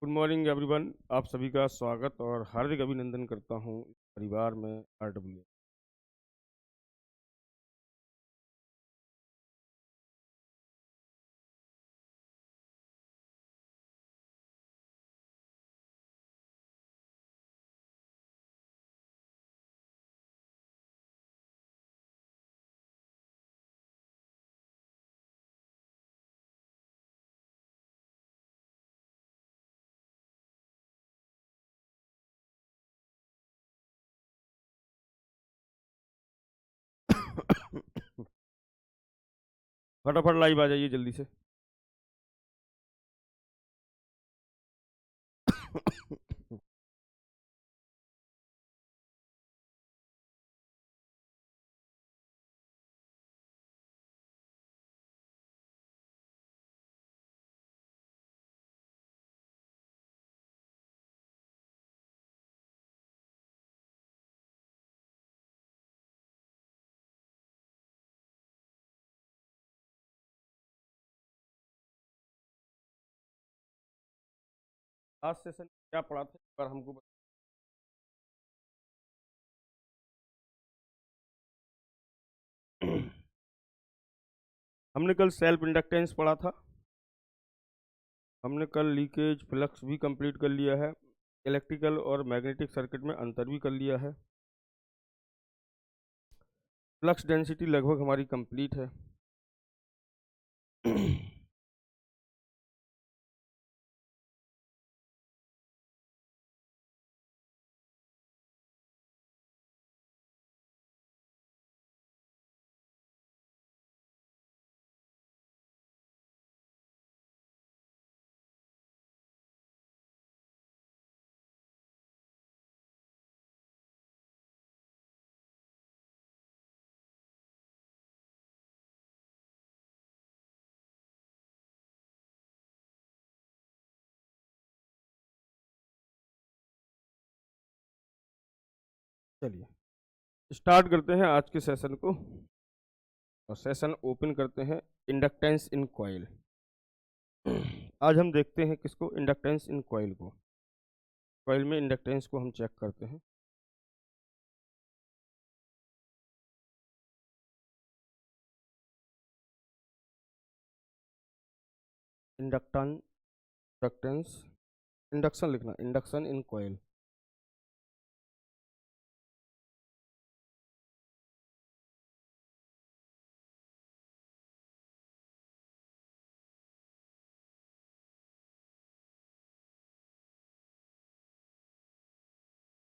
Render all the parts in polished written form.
Good morning everyone. आप सभी का स्वागत और हार्दिक अभिनंदन करता हूं इस परिवार में RW। फटाफट लाइव आ जाइए जल्दी से। लास्ट सेशन क्या पढ़ा था एक बार हमको हमने कल सेल्फ इंडक्टेंस पढ़ा था। हमने कल लीकेज फ्लक्स भी कंप्लीट कर लिया है। इलेक्ट्रिकल और मैग्नेटिक सर्किट में अंतर भी कर लिया है। फ्लक्स डेंसिटी लगभग हमारी कंप्लीट है। चलिए स्टार्ट करते हैं आज के सेशन को और सेशन ओपन करते हैं इंडक्टेंस इन कॉइल। आज हम देखते हैं किसको, इंडक्टेंस इन कॉइल को। कॉइल में इंडक्टेंस को हम चेक करते हैं। इंडक्टन इंडक्टेंस इंडक्शन लिखना, इंडक्शन इन कॉइल।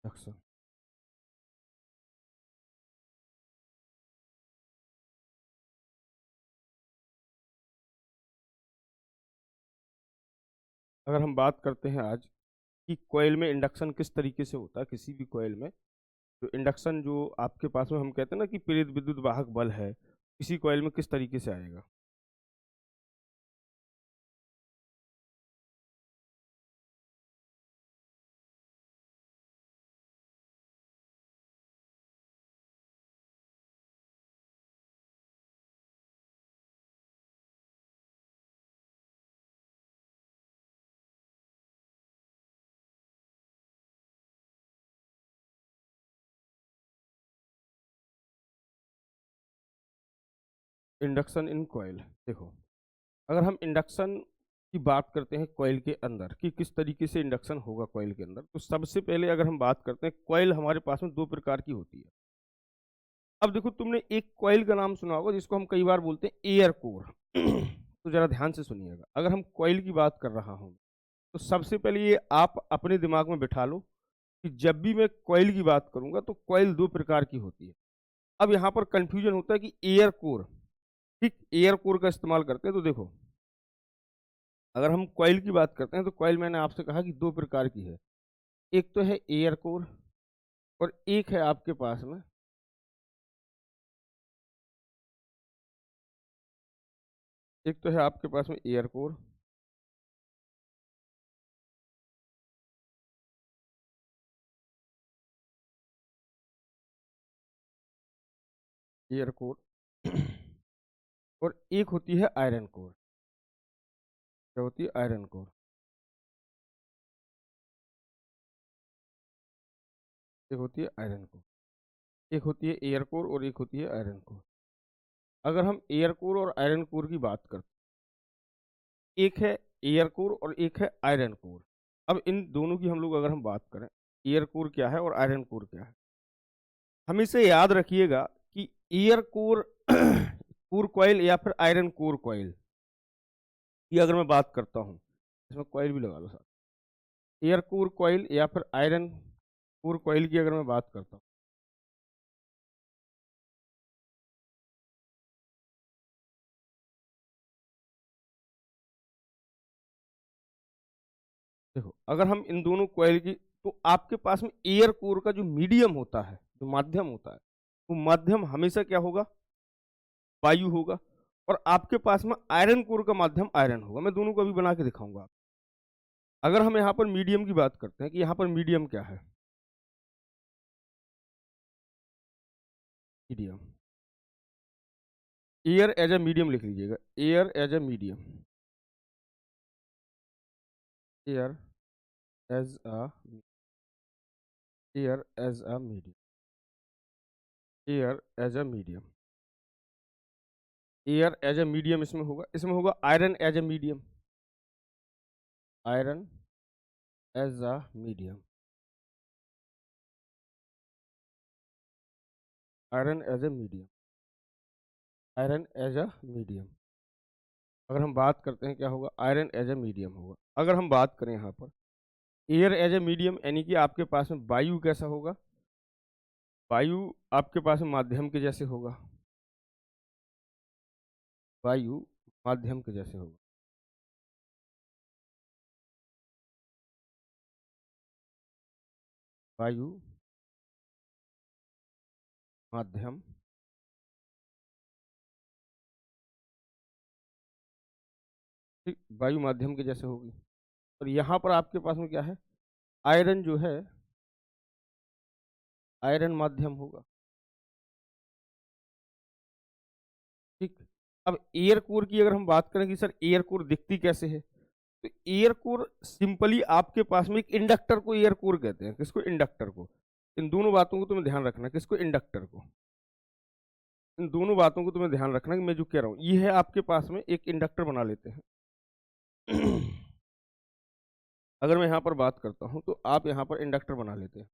इंडक्शन अगर हम बात करते हैं आज कि कॉइल में इंडक्शन किस तरीके से होता है, किसी भी कॉइल में जो इंडक्शन जो आपके पास में हम कहते हैं ना कि प्रेरित विद्युत वाहक बल है, किसी कॉइल में किस तरीके से आएगा। इंडक्शन इन कॉइल, देखो अगर हम इंडक्शन की बात करते हैं कॉइल के अंदर कि किस तरीके से इंडक्शन होगा कॉइल के अंदर, तो सबसे पहले अगर हम बात करते हैं, कॉइल हमारे पास में दो प्रकार की होती है। अब देखो, तुमने एक कॉइल का नाम सुना होगा जिसको हम कई बार बोलते हैं एयर कोर। तो जरा ध्यान से सुनिएगा, अगर हम कॉइल की बात कर रहा हूं तो सबसे पहले ये आप अपने दिमाग में बिठा लो कि जब भी मैं कॉइल की बात करूंगा तो कॉइल दो प्रकार की होती है। अब यहाँ पर कंफ्यूजन होता है कि एयर कोर, ठीक एयर कोर का इस्तेमाल करते हैं। तो देखो, अगर हम कॉइल की बात करते हैं तो कॉइल मैंने आपसे कहा कि दो प्रकार की है। एक तो है एयर कोर और एक है आपके पास में एक तो है आपके पास में एयर कोर। एयर कोर और एक होती है आयरन कोर। क्या होती है? Iron core. एक होती है आयरन कोर, एक होती है एयर कोर और एक होती है आयरन कोर। अगर हम एयर कोर और आयरन कोर की बात करते हैं, एक है एयर कोर और एक है आयरन कोर। अब इन दोनों की हम लोग अगर हम बात करें, एयर कोर क्या है और आयरन कोर क्या है, हम इसे याद रखिएगा कि एयर कोर कोर कॉइल या फिर आयरन कोर कॉइल की अगर मैं बात करता हूँ, इसमें कॉइल भी लगा लो साथ, एयर कोर कॉइल या फिर आयरन कोर कॉइल की अगर मैं बात करता हूँ, देखो अगर हम इन दोनों कॉइल की, तो आपके पास में एयर कोर का जो मीडियम होता है, जो माध्यम होता है, वो माध्यम हमेशा क्या होगा, वायु होगा। और आपके पास में आयरन कोर का माध्यम आयरन होगा। मैं दोनों को अभी बना के दिखाऊंगा। अगर हम यहाँ पर मीडियम की बात करते हैं कि यहाँ पर मीडियम क्या है, medium, air as a medium लिख लीजिएगा, air as a medium, air as a, air as a medium, air as a medium, air as a medium इसमें होगा iron as a medium, iron as a medium, iron as a medium, iron as a medium. अगर हम बात करते हैं क्या होगा, iron as a medium होगा। अगर हम बात करें यहाँ पर एयर एज अ मीडियम, यानी कि आपके पास में वायु कैसा होगा, वायु आपके पास में माध्यम के जैसे होगा, वायु माध्यम के जैसे होगा, वायु माध्यम, ठीक, वायु माध्यम के जैसे होगी। और यहाँ पर आपके पास में क्या है, आयरन जो है, आयरन माध्यम होगा, ठीक। अब एयर कोर की अगर हम बात करें कि सर एयर कोर दिखती कैसे है, तो एयर कोर सिंपली आपके पास में एक इंडक्टर को एयर कोर कहते हैं। किसको, इंडक्टर को। इन दोनों बातों को तुम्हें ध्यान रखना, किसको, इंडक्टर को। इन दोनों बातों को तुम्हें ध्यान रखना कि मैं जो कह रहा हूँ, ये है आपके पास में एक इंडक्टर बना लेते हैं। अगर मैं यहाँ पर बात करता हूँ तो आप यहाँ पर इंडक्टर बना लेते हैं।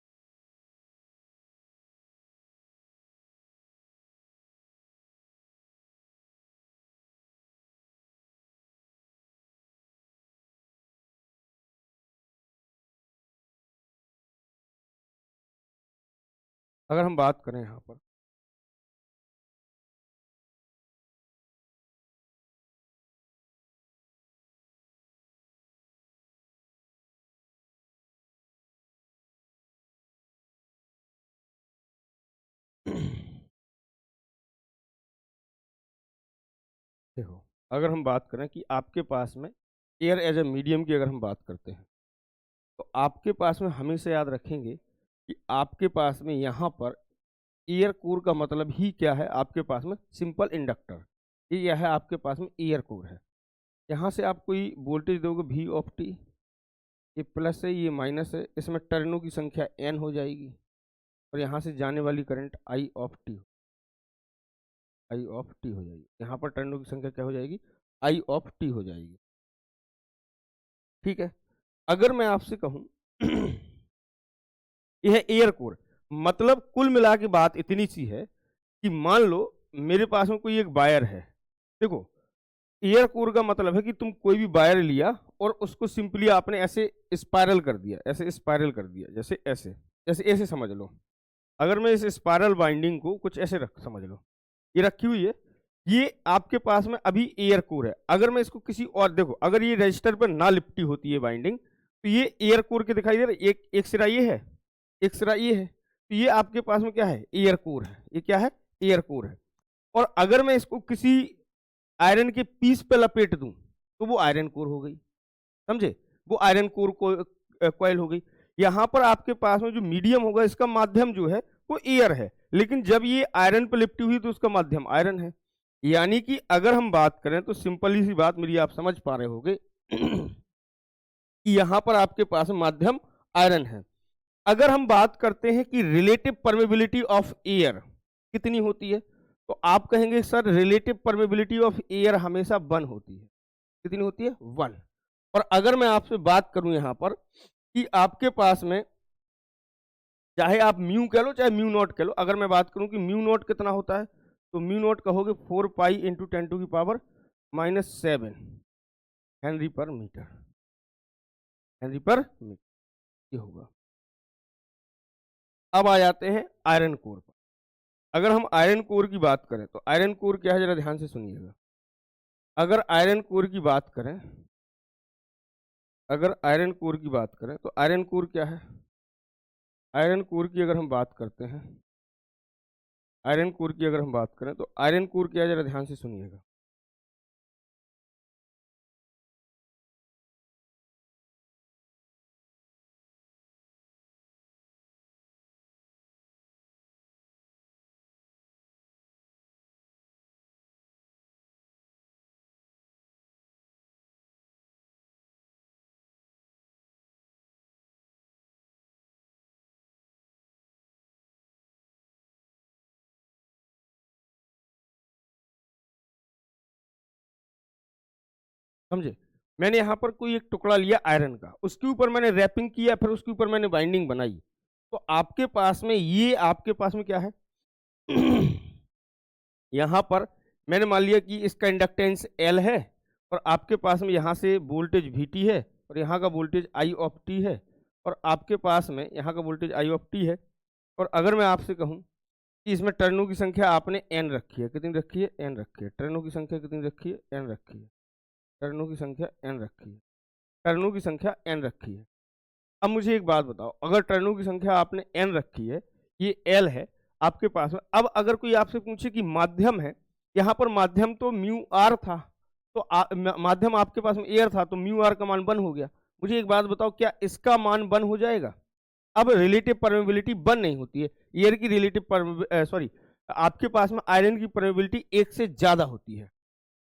अगर हम बात करें यहाँ पर, देखो अगर हम बात करें कि आपके पास में एयर एज ए मीडियम की अगर हम बात करते हैं, तो आपके पास में हमेशा याद रखेंगे कि आपके पास में यहाँ पर एयर कोर का मतलब ही क्या है, आपके पास में सिंपल इंडक्टर, ये यह है आपके पास में एयर कोर है। यहाँ से आप कोई वोल्टेज दोगे वी ऑफ टी, ये प्लस है ये माइनस है, इसमें टर्नों की संख्या एन हो जाएगी, और यहाँ से जाने वाली current I of T, I of T हो जाएगी। यहाँ पर टर्नों की संख्या क्या हो जाएगी, आई ऑफ टी हो जाएगी, ठीक है। अगर मैं आपसे कहूं यह एयर कोर, मतलब कुल मिला के बात इतनी सी है कि मान लो मेरे पास में कोई एक वायर है। देखो एयर कोर का मतलब है कि तुम कोई भी वायर लिया और उसको सिंपली आपने ऐसे स्पाइरल कर दिया, ऐसे स्पाइरल कर दिया, जैसे ऐसे, जैसे ऐसे समझ लो। अगर मैं इस स्पाइरल बाइंडिंग को कुछ ऐसे रख, समझ लो ये रखी हुई है, ये आपके पास में अभी एयर कोर है। अगर मैं इसको किसी और, देखो अगर ये रजिस्टर पर ना लिपटी होती है बाइंडिंग, तो ये एयर कोर के दिखाई दे रहा है। एक सिरा ये है, एक सिरा ये है, तो ये आपके पास में क्या है, एयर कोर है। ये क्या है, एयर कोर है। और अगर मैं इसको किसी आयरन के पीस पे लपेट दूं, तो वो आयरन कोर हो गई, समझे, वो आयरन कोर को कॉइल हो गई। यहां पर आपके पास में जो मीडियम होगा, इसका माध्यम जो है वो एयर है, लेकिन जब ये आयरन पर लिपटी हुई तो उसका माध्यम आयरन है। यानी कि अगर हम बात करें तो सिंपली सी बात मेरी आप समझ पा रहे होंगे कि यहां पर आपके पास माध्यम आयरन है। अगर हम बात करते हैं कि रिलेटिव परमेबिलिटी ऑफ एयर कितनी होती है, तो आप कहेंगे sir relative permeability of air हमेशा 1 होती है। कितनी होती है? 1। और अगर मैं आपसे बात करूं यहां पर कि आपके पास में चाहे आप म्यू कह लो चाहे म्यू नॉट कह लो, अगर मैं बात करूं कि म्यू नॉट कितना होता है, तो म्यू नॉट कहोगे 4 पाई इंटू 10⁻⁻7 हेनरी पर मीटर, हेनरी पर मीटर ये होगा। अब आ जाते हैं आयरन कोर पर। अगर हम आयरन कोर की बात करें तो आयरन कोर क्या है, जरा ध्यान से सुनिएगा। अगर आयरन कोर की बात करें, अगर आयरन कोर की बात करें तो आयरन कोर क्या है, आयरन कोर की अगर हम बात करते हैं, आयरन कोर की अगर हम बात करें तो आयरन कोर क्या है, जरा ध्यान से सुनिएगा। समझे? मैंने यहाँ पर कोई एक टुकड़ा लिया आयरन का, उसके ऊपर मैंने रैपिंग किया, फिर उसके ऊपर मैंने बाइंडिंग बनाई, तो आपके पास में ये आपके पास में क्या है यहाँ पर मैंने मान लिया कि इसका इंडक्टेंस L है, और आपके पास में यहाँ से वोल्टेज VT है, और यहाँ का वोल्टेज I ऑफ T है, और आपके पास में यहाँ का वोल्टेज I ऑफ T है। और अगर मैं आपसे कहूँ कि इसमें टर्नों की संख्या आपने n रखी है, कितनी रखी है? n रखी है। टर्नों की संख्या कितनी रखी है? n रखी है। टर्नों की संख्या n रखी है। टर्नों की संख्या n रखी है। अब मुझे एक बात बताओ, अगर टर्नों की संख्या आपने n रखी है, ये L है आपके पास में, अब अगर कोई आपसे पूछे कि माध्यम है, यहाँ पर माध्यम तो म्यू आर था, तो माध्यम आपके पास में एयर था, तो म्यू आर का मान 1 हो गया। मुझे एक बात बताओ, क्या इसका मान 1 हो जाएगा? अब रिलेटिव परमेबिलिटी 1 नहीं होती है, एयर की रिलेटिव सॉरी आपके पास में आयरन की परमेबिलिटी 1 से ज्यादा होती है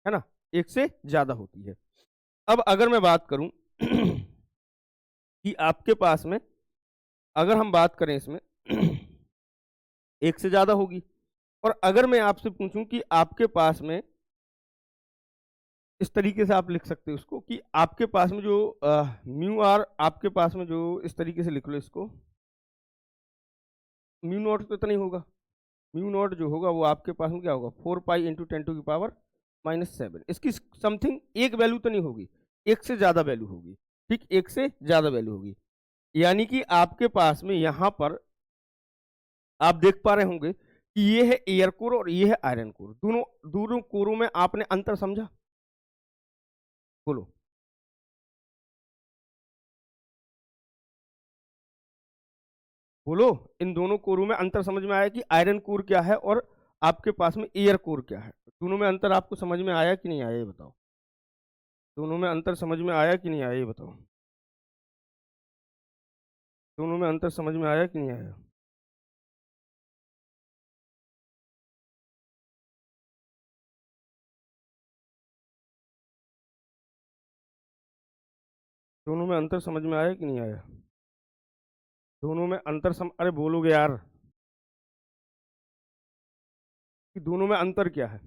ना, 1 से ज्यादा होती है। अब अगर मैं बात करूं कि आपके पास में, अगर हम बात करें इसमें 1 से ज्यादा होगी, और अगर मैं आपसे पूछूं कि आपके पास में, इस तरीके से आप लिख सकते हो उसको कि आपके पास में जो म्यू आर, आपके पास में जो, इस तरीके से लिख लो इसको, म्यू नॉट तो इतना ही होगा, म्यू नॉट जो होगा वो आपके पास में क्या होगा, 4 पाई इंटू 10⁻⁻7। इसकी समथिंग एक वैल्यू तो नहीं होगी, 1 से ज्यादा वैल्यू होगी, ठीक, 1 से ज्यादा वैल्यू होगी। यानी कि आपके पास में यहां पर आप देख पा रहे होंगे कि ये है एयर कोर और ये है आयरन कोर, दोनों दोनों कोरों में आपने अंतर समझा? बोलो। बोलो, इन दोनों कोरों में अंतर समझ में आया कि आयरन कोर क्या है और आपके पास में एयर कोर क्या है? दोनों में अंतर आपको समझ में आया कि नहीं आया, ये बताओ। दोनों में अंतर समझ में आया कि नहीं आया, ये बताओ। दोनों में अंतर समझ में आया कि नहीं आया? दोनों में अंतर समझ में आया कि नहीं आया? दोनों में अंतर अरे बोलोगे यार कि दोनों में अंतर क्या है?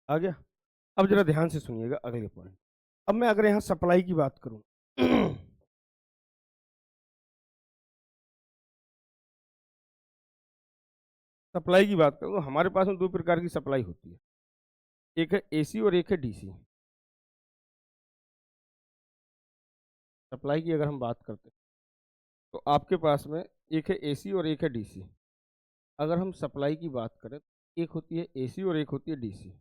आ गया? अब जरा ध्यान से सुनिएगा अगले पॉइंट। अब मैं अगर यहाँ सप्लाई की बात करूं सप्लाई की बात करूं तो हमारे पास में 2 प्रकार की सप्लाई होती है, एक है AC और एक है DC। सप्लाई की अगर हम बात करते हैं तो आपके पास में एक है AC और एक है DC। अगर हम सप्लाई की बात करें तो एक होती है AC और एक होती है DC।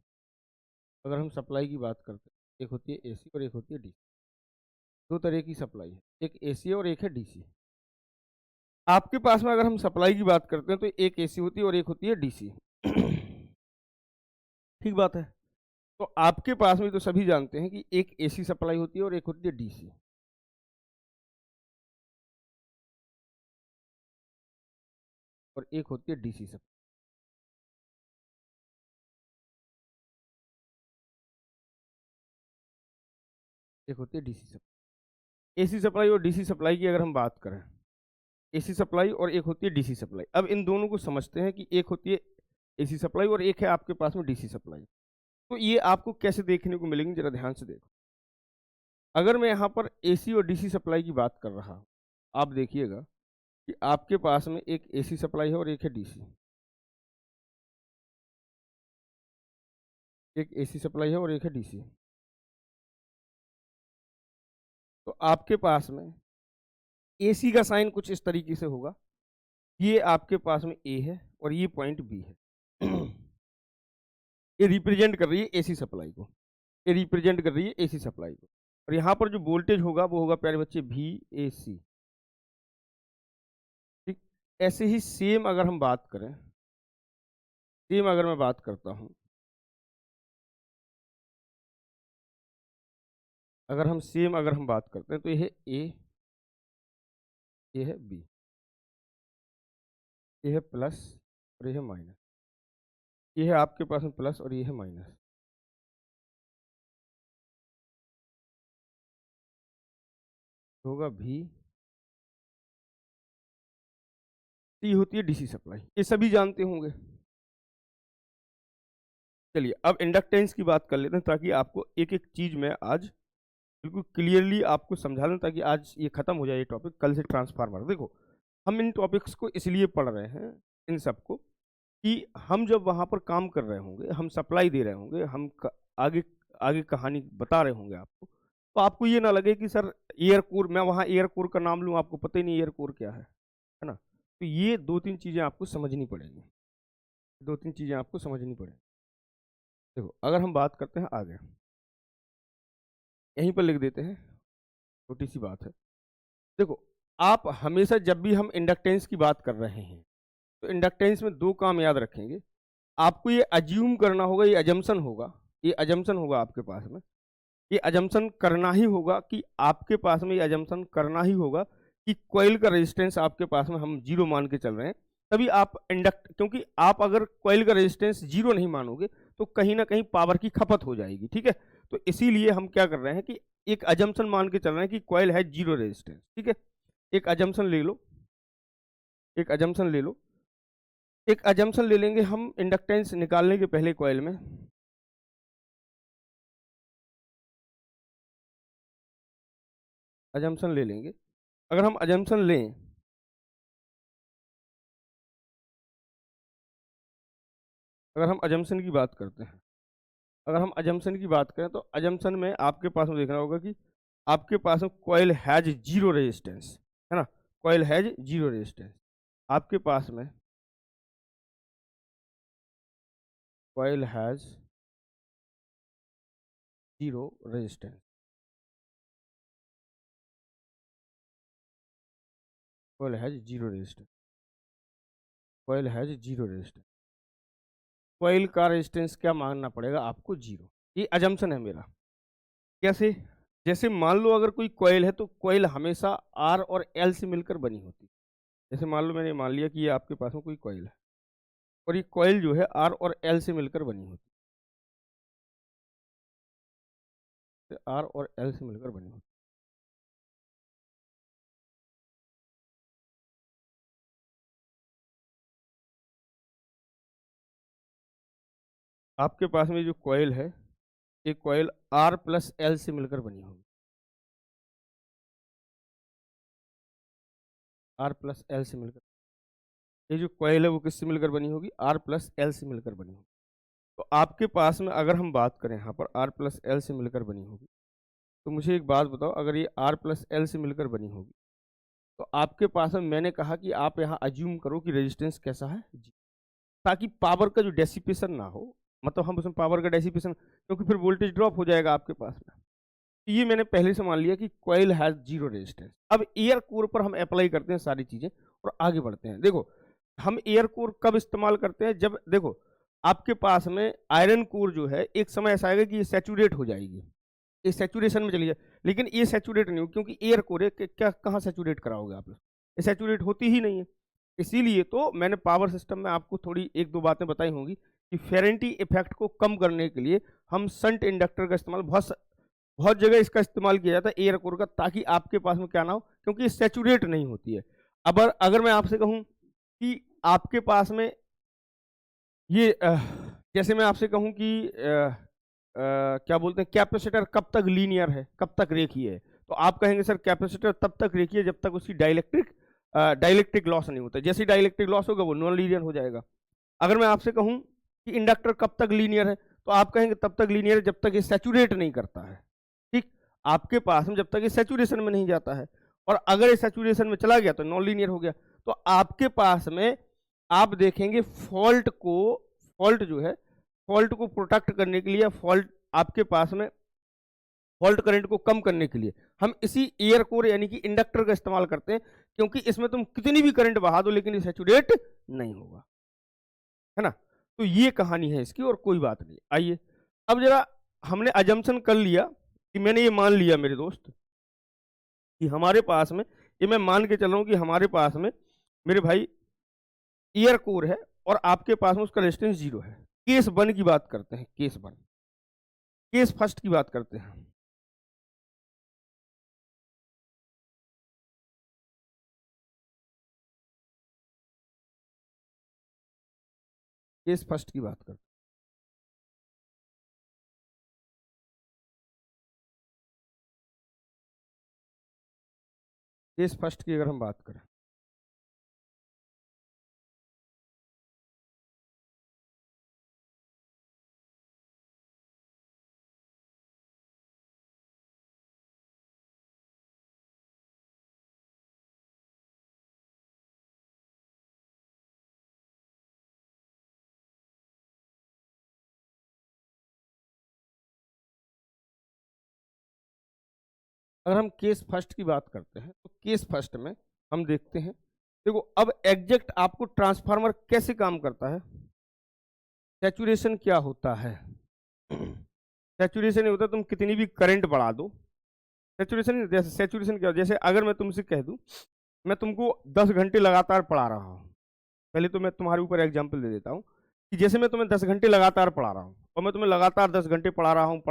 अगर हम सप्लाई की बात करते हैं, एक होती है AC और एक होती है DC। दो तरह की सप्लाई है, एक एसी और एक है डीसी। आपके पास में अगर हम सप्लाई की बात करते हैं तो एक एसी होती है और एक होती है डीसी। ठीक बात है। तो आपके पास में तो सभी जानते हैं कि एक एसी सप्लाई होती है और एक होती है डीसी। और एक होती है डीसी सप्लाई। एक होती है डीसी सप्लाई। एसी सप्लाई और डीसी सप्लाई की अगर हम बात करें, एसी सप्लाई और एक होती है डीसी सप्लाई। अब इन दोनों को समझते हैं कि एक होती है एसी सप्लाई और एक है आपके पास में डीसी सप्लाई। तो ये आपको कैसे देखने को मिलेंगे, जरा ध्यान से देखो। अगर मैं यहाँ पर एसी और डीसी सप्लाई की बात कर रहा हूँ, आप देखिएगा कि आपके पास में एक एसी सप्लाई है और एक है डीसी। एक एसी सप्लाई है और एक है डीसी। तो आपके पास में एसी का साइन कुछ इस तरीके से होगा, ये आपके पास में ए है और ये पॉइंट बी है। ये रिप्रेजेंट कर रही है एसी सप्लाई को, ये रिप्रेजेंट कर रही है एसी सप्लाई को। और यहाँ पर जो वोल्टेज होगा वो होगा प्यारे बच्चे वी ए सी। ठीक, ऐसे ही सेम अगर हम बात करें, सेम अगर मैं बात करता हूँ, अगर हम बात करते हैं तो ये है ए, ये है बी, ये है प्लस और ये है माइनस। ये है आपके पास में प्लस और ये है माइनस। होगा भी सी, होती है डीसी सप्लाई, ये सभी जानते होंगे। चलिए अब इंडक्टेंस की बात कर लेते हैं, ताकि आपको एक एक चीज मैं आज बिल्कुल क्लियरली आपको समझा दूं, ताकि आज ये खत्म हो जाए ये टॉपिक। कल से ट्रांसफार्मर, देखो हम इन टॉपिक्स को इसलिए पढ़ रहे हैं, इन सबको, कि हम जब वहां पर काम कर रहे होंगे, हम सप्लाई दे रहे होंगे, आगे आगे कहानी बता रहे होंगे आपको, तो आपको ये ना लगे कि सर एयर कोर, मैं वहां एयर कोर का नाम लूं, आपको पता ही नहीं एयर कोर क्या है ना। तो ये दो तीन चीजें आपको समझनी पड़ेंगी, दो तीन चीजें आपको समझनी पड़ेंगी। देखो अगर हम बात करते हैं आगे, यहीं पर लिख देते हैं, छोटी सी बात है। देखो आप हमेशा जब भी हम इंडक्टेंस की बात कर रहे हैं, तो इंडक्टेंस में दो काम याद रखेंगे। आपको ये अज्यूम करना होगा, ये अजम्पशन होगा, ये अजम्पशन होगा आपके पास में, ये अजम्पशन करना ही होगा कि आपके पास में, ये अजम्पशन करना ही होगा कि कॉइल का रेजिस्टेंस आपके पास में हम जीरो मान के चल रहे हैं, तभी आप इंडक्ट, क्योंकि आप अगर कॉइल का रेजिस्टेंस जीरो नहीं मानोगे तो कहीं ना कहीं पावर की खपत हो जाएगी। ठीक है, तो इसीलिए हम क्या कर रहे हैं कि एक अजम्पशन मान के चल रहे हैं कि कॉइल है जीरो रेजिस्टेंस। ठीक है, एक अजम्पशन ले लो, एक अजम्पशन ले लो, एक अजम्पशन ले लेंगे हम इंडक्टेंस निकालने के पहले कॉइल में। अजम्पशन ले लेंगे, अगर हम अजम्पशन लें, अगर हम अजम्पशन की बात करते हैं, अगर हम अजम्पशन की बात करें, तो अजम्पशन में आपके पास में देखना होगा कि आपके पास में कॉइल हैज जीरो रेजिस्टेंस, है ना, कॉइल हैज जीरो रेजिस्टेंस। आपके पास में coil has zero resistance, coil has zero resistance, coil has zero resistance. Coil का रेजिस्टेंस क्या मानना पड़ेगा आपको, जीरो। ये अजम्पशन है मेरा। कैसे, जैसे मान लो अगर कोई कॉइल है तो कॉइल हमेशा आर और एल से मिलकर बनी होती है। जैसे मान लो मैंने मान लिया कि ये आपके पास में कोई कॉइल है और ये कॉइल जो है आर और एल से मिलकर बनी होती है, आर और एल से मिलकर बनी होती है। आपके पास में जो कॉइल है, ये कॉइल आर प्लस एल से मिलकर बनी होगी, आर प्लस एल से मिलकर। ये जो कॉइल है वो किससे मिलकर बनी होगी, आर प्लस एल से मिलकर बनी होगी। तो आपके पास में अगर हम बात करें यहाँ पर आर प्लस एल से मिलकर बनी होगी, तो मुझे एक बात बताओ, अगर ये आर प्लस एल से मिलकर बनी होगी, तो आपके पास में, मैंने कहा कि आप यहाँ अज्यूम करो कि रेजिस्टेंस कैसा है, जी, ताकि पावर का जो डेसिपेशन ना हो, मतलब हम उसमें पावर का डेसिपेशन, क्योंकि फिर वोल्टेज ड्रॉप हो जाएगा आपके पास में। ये मैंने पहले से मान लिया कि कॉइल हैज जीरो रेजिस्टेंस। अब एयर कोर पर हम अप्लाई करते हैं सारी चीजें और आगे बढ़ते हैं। देखो हम एयर कोर कब इस्तेमाल करते हैं, जब देखो आपके पास में आयरन कोर जो है एक समय ऐसा आएगा कि ये सैचुरेट हो जाएगी, ये सैचुरेशन में चली जाए, लेकिन ये सैचुरेट नहीं हो, क्योंकि एयर कोर है, क्या कहाँ सैचुरेट कराओगे आप, ये सैचुरेट होती ही नहीं है। इसीलिए तो मैंने पावर सिस्टम में आपको थोड़ी एक दो बातें बताई होंगी कि फेरेंटी इफेक्ट को कम करने के लिए हम संट इंडक्टर का इस्तेमाल बहुत जगह इसका इस्तेमाल किया जाता है एयर कोर का, ताकि आपके पास में क्या ना हो, क्योंकि ये सैचुरेट नहीं होती है। अब अगर मैं आपसे कहूं कि आपके पास में ये जैसे मैं आपसे कहूं कि क्या बोलते हैं कैपेसिटर कब तक लीनियर है, कब तक रेखीय है, तो आप कहेंगे सर कैपेसिटर तब तक रेखीय है जब तक उसकी डाइलेक्ट्रिक लॉस नहीं होता, जैसे डाइलेक्ट्रिक लॉस होगा वो नॉन लीनियर हो जाएगा। अगर मैं आपसे कहूं कि इंडक्टर कब तक लीनियर है, तो आप कहेंगे तब तक लीनियर है जब तक ये सैचुरेट नहीं करता है। ठीक, आपके पास में जब तक ये सैचुरेशन में नहीं जाता है, और अगर ये सैचुरेशन में चला गया तो नॉन लीनियर हो गया। तो आपके पास में आप देखेंगे फॉल्ट जो है, फॉल्ट को प्रोटेक्ट करने के लिए, फॉल्ट आपके पास में फॉल्ट करंट को कम करने के लिए हम इसी एयर कोर यानी कि इंडक्टर का इस्तेमाल करते हैं, क्योंकि इसमें तुम कितनी भी करंट बहा दो लेकिन ये सैचुरेट नहीं होगा, है ना। तो ये कहानी है इसकी और कोई बात नहीं। आइए अब जरा हमने अजम्पशन कर लिया कि मैंने ये मान लिया मेरे दोस्त कि हमारे पास में, ये मैं मान के चल रहा हूं कि हमारे पास में मेरे भाई एयर कोर है और आपके पास में उसका रेजिस्टेंस 0 है। केस 1 की बात करते हैं, केस 1, केस फर्स्ट की बात करते हैं। केस फर्स्ट की बात करते हैं। केस फर्स्ट की अगर हम बात करें, अगर हम केस फर्स्ट की बात करते हैं तो केस फर्स्ट में हम देखते हैं, देखो अब एग्जैक्ट आपको ट्रांसफार्मर कैसे काम करता है, सैचुरेशन क्या होता है। सैचुरेशन नहीं होता तुम कितनी भी करंट बढ़ा दो, सैचुरेशन जैसे सैचुरेशन क्या, जैसे अगर मैं तुमसे कह दूं मैं तुमको 10 घंटे लगातार पढ़ा रहा हूँ, पहले तो मैं तुम्हारे ऊपर एग्जाम्पल दे देता हूँ कि जैसे मैं तुम्हें 10 घंटे लगातार पढ़ा रहा हूँ और मैं तुम्हें लगातार 10 घंटे पढ़ा रहा हूँ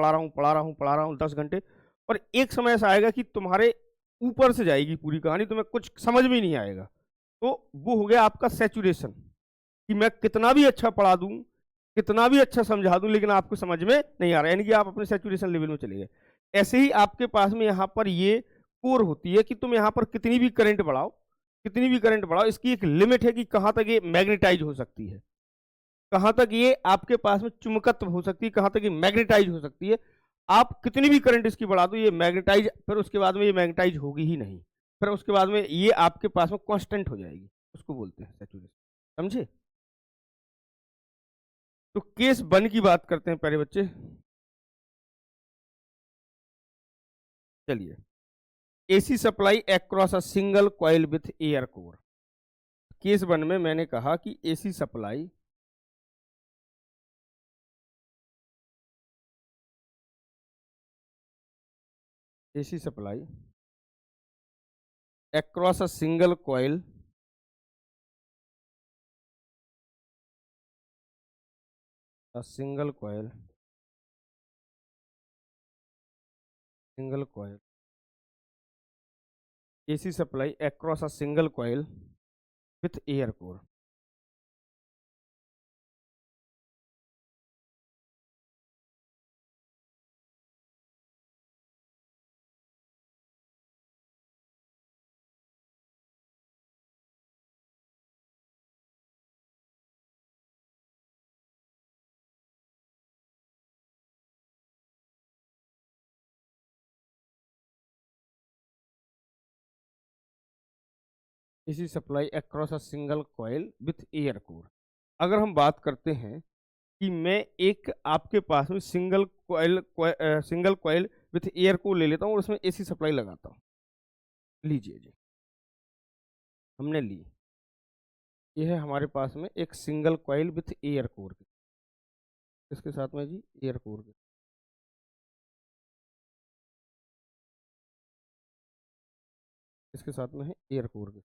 10 घंटे, और एक समय ऐसा आएगा कि तुम्हारे ऊपर से जाएगी पूरी कहानी, तुम्हें कुछ समझ में नहीं आएगा, तो वो हो गया आपका सैचुरेशन, कि मैं कितना भी अच्छा पढ़ा दूं, कितना भी अच्छा समझा दूं, लेकिन आपको समझ में नहीं आ रहा, यानी कि आप अपने सैचुरेशन लेवल में चले गए। ऐसे ही आपके पास में यहाँ पर ये कोर होती है कि तुम यहाँ पर कितनी भी करंट बढ़ाओ, कितनी भी करंट बढ़ाओ, इसकी एक लिमिट है कि कहाँ तक ये मैग्नेटाइज हो सकती है, कहाँ तक ये आपके पास में चुंबकत्व हो सकती है, कहाँ तक ये मैग्नेटाइज हो सकती है। आप कितनी भी करंट इसकी बढ़ा दो ये मैग्नेटाइज, फिर उसके बाद में ये मैग्नेटाइज होगी ही नहीं, फिर उसके बाद में ये आपके पास में कांस्टेंट हो जाएगी, उसको बोलते हैं सैचुरेशन, समझे। तो केस 1 की बात करते हैं पहले बच्चे, चलिए। AC supply across a single coil with air core. Case 1 में मैंने कहा कि AC supply across a single coil single coil AC supply across a single coil with air core। AC supply across a single coil with air core. अगर हम बात करते हैं कि मैं एक आपके पास में सिंगल कॉइल विथ एयर को ले लेता हूँ और उसमें एसी सप्लाई लगाता हूँ। लीजिए जी, हमने ली, ये है हमारे पास में एक single coil with air core के, इसके साथ में जी एयर कोर के, इसके साथ में है एयर कोर के।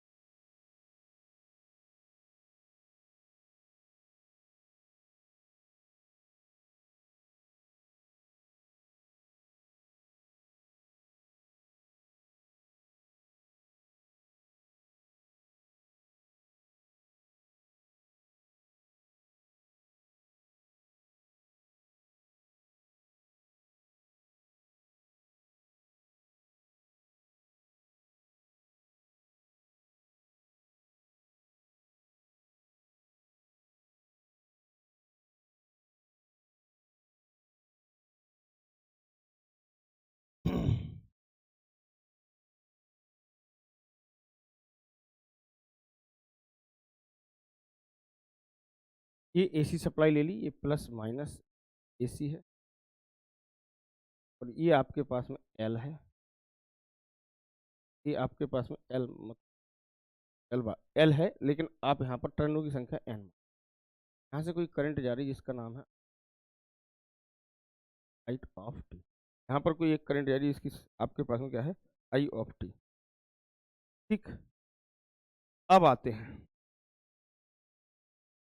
ये एसी सप्लाई ले ली, ये प्लस माइनस एसी है, और ये आपके पास में एल है, ये आपके पास में एल है, लेकिन आप यहाँ पर टर्नों की संख्या एन, यहाँ से कोई करंट जा रही है जिसका नाम है आई ऑफ टी, यहाँ पर कोई एक करंट जा रही है, इसकी आपके पास में क्या है, आई ऑफ टी। ठीक, अब आते हैं,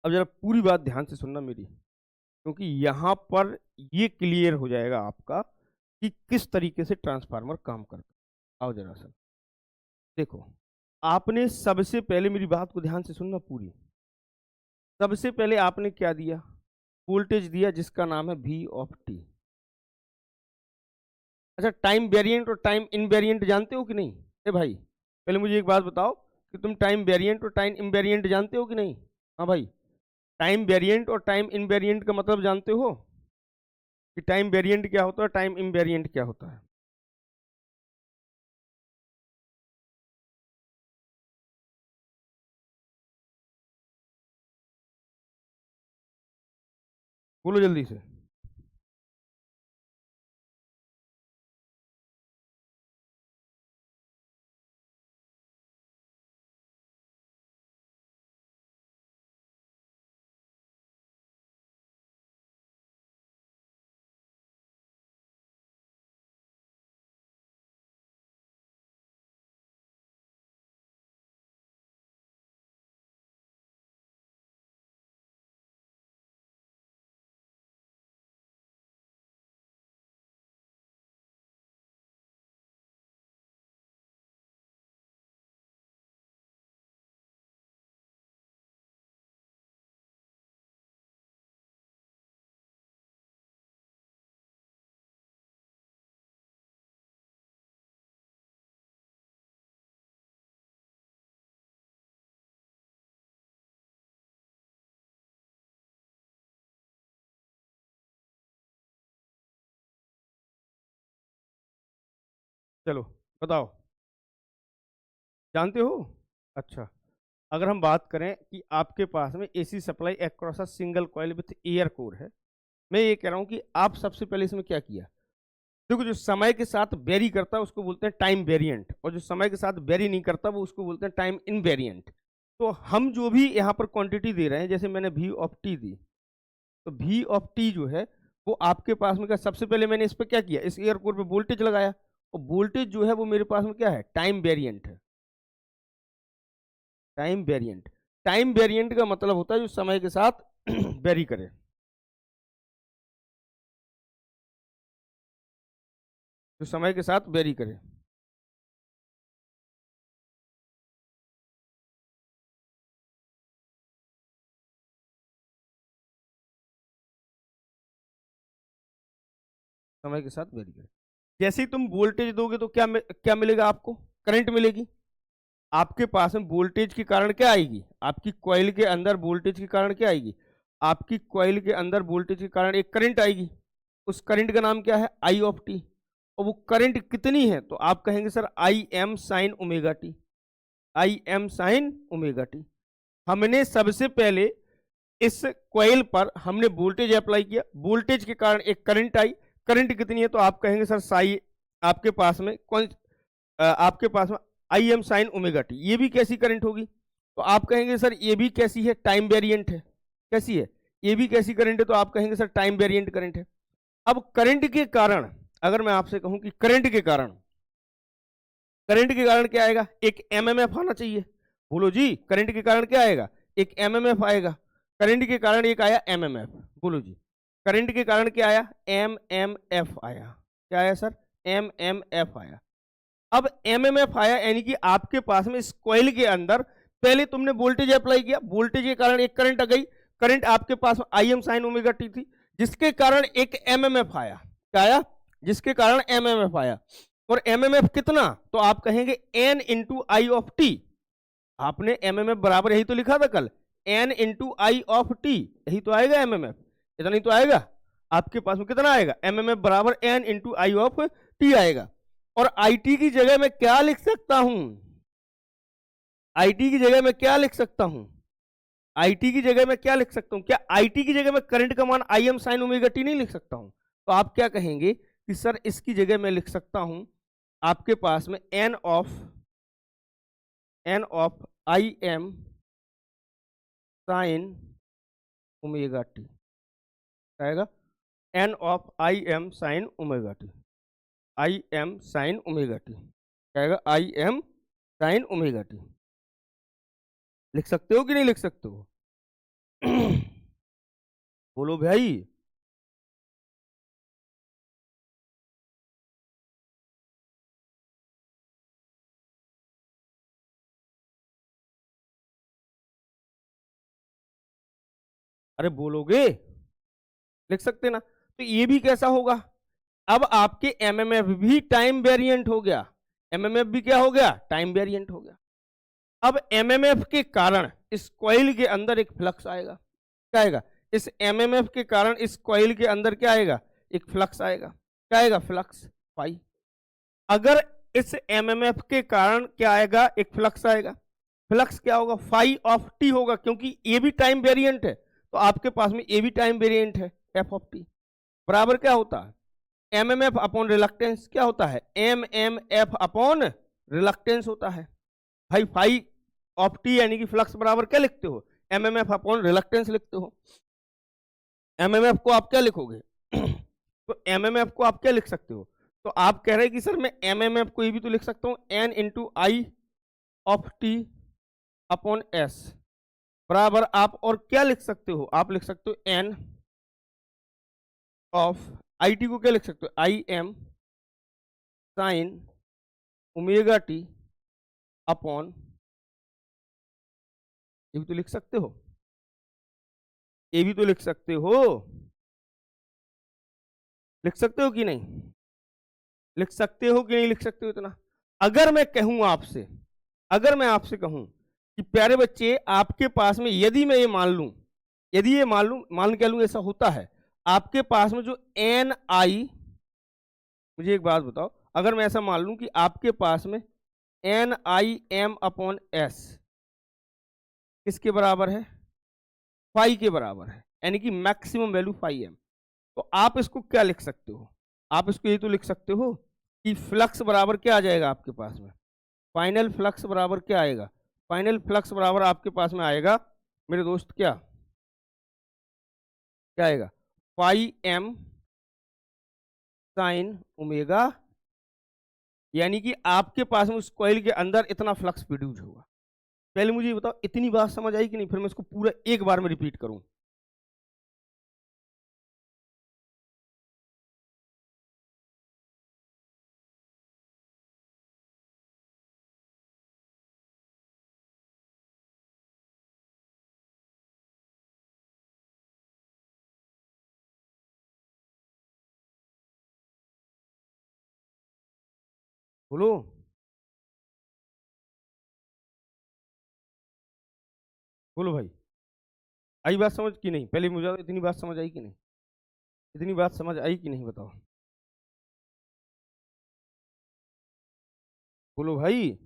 अब जरा पूरी बात ध्यान से सुनना मेरी, क्योंकि यहाँ पर ये क्लियर हो जाएगा आपका कि किस तरीके से ट्रांसफार्मर काम करता है। आओ जरा सर देखो, आपने सबसे पहले मेरी बात को ध्यान से सुनना पूरी, सबसे पहले आपने क्या दिया, वोल्टेज दिया जिसका नाम है वी ऑफ टी। अच्छा, टाइम वेरिएंट और टाइम इनवेरिएंट जानते हो कि नहीं? ए भाई, पहले मुझे एक बात बताओ कि तुम टाइम वेरिएंट और टाइम इनवेरिएंट जानते हो कि नहीं? हाँ भाई, टाइम वेरिएंट और टाइम इनवेरिएंट का मतलब जानते हो कि टाइम वेरिएंट क्या होता है, टाइम इनवेरिएंट क्या होता है? बोलो जल्दी से। चलो बताओ, जानते हो? अच्छा, अगर हम बात करें कि आपके पास में AC supply across a single coil with air core है, मैं ये कह रहा हूं कि आप सबसे पहले इसमें क्या किया, देखो जो समय के साथ वेरी करता है उसको बोलते हैं टाइम वेरिएंट, और जो समय के साथ वेरी नहीं करता वो उसको बोलते हैं टाइम इनवेरिएंट। तो हम जो भी यहाँ पर क्वांटिटी दे रहे हैं, जैसे मैंने वी ऑफ टी दी, तो वी ऑफ टी जो है वो आपके पास में क्या, सबसे पहले मैंने इस पर क्या किया, इस एयर कोर पे वोल्टेज लगाया, और वोल्टेज जो है वो मेरे पास में क्या है, टाइम वेरिएंट है। टाइम वेरिएंट, टाइम वेरिएंट का मतलब होता है जो समय के साथ वेरी करे, जो समय के साथ वेरी करे। समय के साथ वेरी करे, जैसे ही तुम वोल्टेज दोगे तो क्या मिलेगा आपको, करंट मिलेगी। आपके पास में वोल्टेज के कारण क्या आएगी, आपकी कॉइल के अंदर वोल्टेज के कारण क्या आएगी, आपकी कॉइल के अंदर वोल्टेज के कारण एक करंट आएगी, उस करंट का नाम क्या है, आई ऑफ टी। और वो करंट कितनी है, तो आप कहेंगे sir I M sine omega T, I M sine omega T. हमने सबसे पहले इस कॉइल पर हमने वोल्टेज अप्लाई किया, वोल्टेज के कारण एक करंट आई, करंट कितनी है, तो आप कहेंगे सर साई आपके पास में आपके पास में आई एम साइन ओमेगा टी, ये भी कैसी करंट होगी? तो आप कहेंगे सर ये भी कैसी है? टाइम वेरिएंट है। कैसी है? ये भी कैसी करंट है? तो आप कहेंगे सर टाइम वेरिएंट करंट है। अब करंट के कारण, अगर मैं आपसे कहूं कि करंट के कारण क्या आएगा? एक एमएमएफ आना चाहिए। बोलो जी, करंट के कारण क्या आएगा? एक एमएमएफ आएगा। करंट के कारण एक आया एमएमएफ। बोलो जी, करंट के कारण क्या आया? एमएमएफ आया। क्या आया सर? एमएमएफ आया। अब एमएमएफ आया यानी कि आपके पास में इस कॉइल के अंदर पहले तुमने वोल्टेज अप्लाई किया, वोल्टेज के कारण एक करंट आ गई। करंट आपके पास I M sine omega T थी, जिसके कारण एक एमएमएफ आया। क्या आया? जिसके कारण एमएमएफ आया। और एमएमएफ कितना? तो आप कहेंगे N into I of T. आपने एमएमएफ बराबर यही तो लिखा था कल, N into I of T, यही तो आएगा एमएमएफ। इतना ही तो आएगा आपके पास में। कितना आएगा? एमएमएफ बराबर N into I of T आएगा। और आईटी की जगह मैं क्या लिख सकता हूं? आईटी की जगह मैं क्या लिख सकता हूं? आईटी की जगह मैं क्या लिख सकता हूं? क्या आईटी की जगह मैं करंट का मान आई एम साइन ओमेगा टी नहीं लिख सकता हूं? तो आप क्या कहेंगे कि सर इसकी जगह मैं लिख सकता हूं आपके पास में N of I M sine omega T आएगा। N of I M sine omega T, I M sine omega T आएगा। I M sine omega T लिख सकते हो कि नहीं लिख सकते हो? बोलो भाई। अरे बोलोगे? लिख सकते ना? तो ये भी कैसा होगा? अब आपके एमएमएफ भी टाइम वेरिएंट हो गया। एमएमएफ भी क्या हो गया? टाइम वेरिएंट हो गया। अब एमएमएफ के कारण इस कॉइल के अंदर एक फ्लक्स आएगा। क्या आएगा? इस एमएमएफ के कारण इस कॉइल के अंदर क्या आएगा? एक फ्लक्स आएगा। क्या आएगा? Flux phi. अगर इस एमएमएफ के कारण क्या आएगा? एक फ्लक्स आएगा। फ्लक्स क्या होगा? फाई ऑफ टी होगा, क्योंकि ए भी टाइम वेरिएंट है। तो आपके पास में ए भी टाइम वेरिएंट है, एफ ऑफ टी बराबर क्या होता है? MMF upon reluctance. क्या होता है? M M F upon reluctance होता है। भाई फाई ऑफ टी यानी कि फ्लक्स बराबर क्या लिखते हो? एमएमएफ अपॉन रिलक्टेंस लिखते हो। एमएमएफ को आप क्या लिखोगे? तो एमएमएफ को आप क्या लिख सकते हो? तो आप कह रहे हैं कि सर मैं एमएमएफ को ये भी तो लिख सकता हूं, N into I of T upon S बराबर आप और क्या लिख सकते हो? आप लिख सकते हो एन ऑफ आई टी को क्या लिख सकते हो? आई M sine omega T upon, ये भी तो लिख सकते हो। ये भी तो लिख सकते हो। लिख सकते हो कि नहीं? लिख सकते हो कि नहीं लिख सकते हो? इतना अगर मैं कहूं आपसे, अगर मैं आपसे कहूं कि प्यारे बच्चे आपके पास में, यदि मैं ये मान लूं, यदि ये मान लूं, मान क्या लूं, ऐसा होता है आपके पास में जो एन आई, मुझे एक बात बताओ, अगर मैं ऐसा मान लूं कि आपके पास में N I M upon S किसके बराबर है? फाई के बराबर है, यानी कि मैक्सिमम वैल्यू फाई एम। तो आप इसको क्या लिख सकते हो? आप इसको ये तो लिख सकते हो कि फ्लक्स बराबर क्या आ जाएगा आपके पास में? फाइनल फ्लक्स बराबर क्या आएगा? फाइनल फ्लक्स बराबर आपके पास में आएगा मेरे दोस्त, क्या क्या आएगा? फाई एम साइन ओमेगा, यानी कि आपके पास में उस कॉइल के अंदर इतना फ्लक्स प्रोड्यूस होगा। पहले मुझे ये बताओ, इतनी बात समझ आई कि नहीं? फिर मैं इसको पूरा एक बार में रिपीट करूं। बोलो, बोलो भाई, आई बात समझ कि नहीं? पहले मुझे इतनी बात समझ आई कि नहीं? इतनी बात समझ आई कि नहीं? बताओ, बोलो भाई।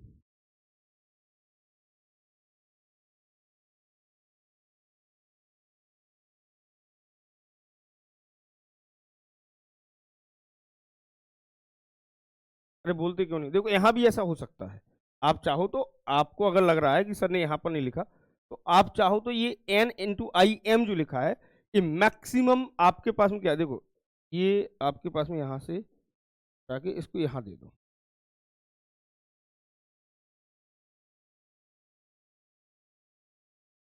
अरे बोलते क्यों नहीं, देखो यहाँ भी ऐसा हो सकता है। आप चाहो तो, आपको अगर लग रहा है कि सर ने यहाँ पर नहीं लिखा, तो आप चाहो तो ये n इंटू आई एम जो लिखा है, ये मैक्सिमम आपके पास में क्या है, देखो ये आपके पास में यहाँ से ताकि इसको यहाँ दे दो,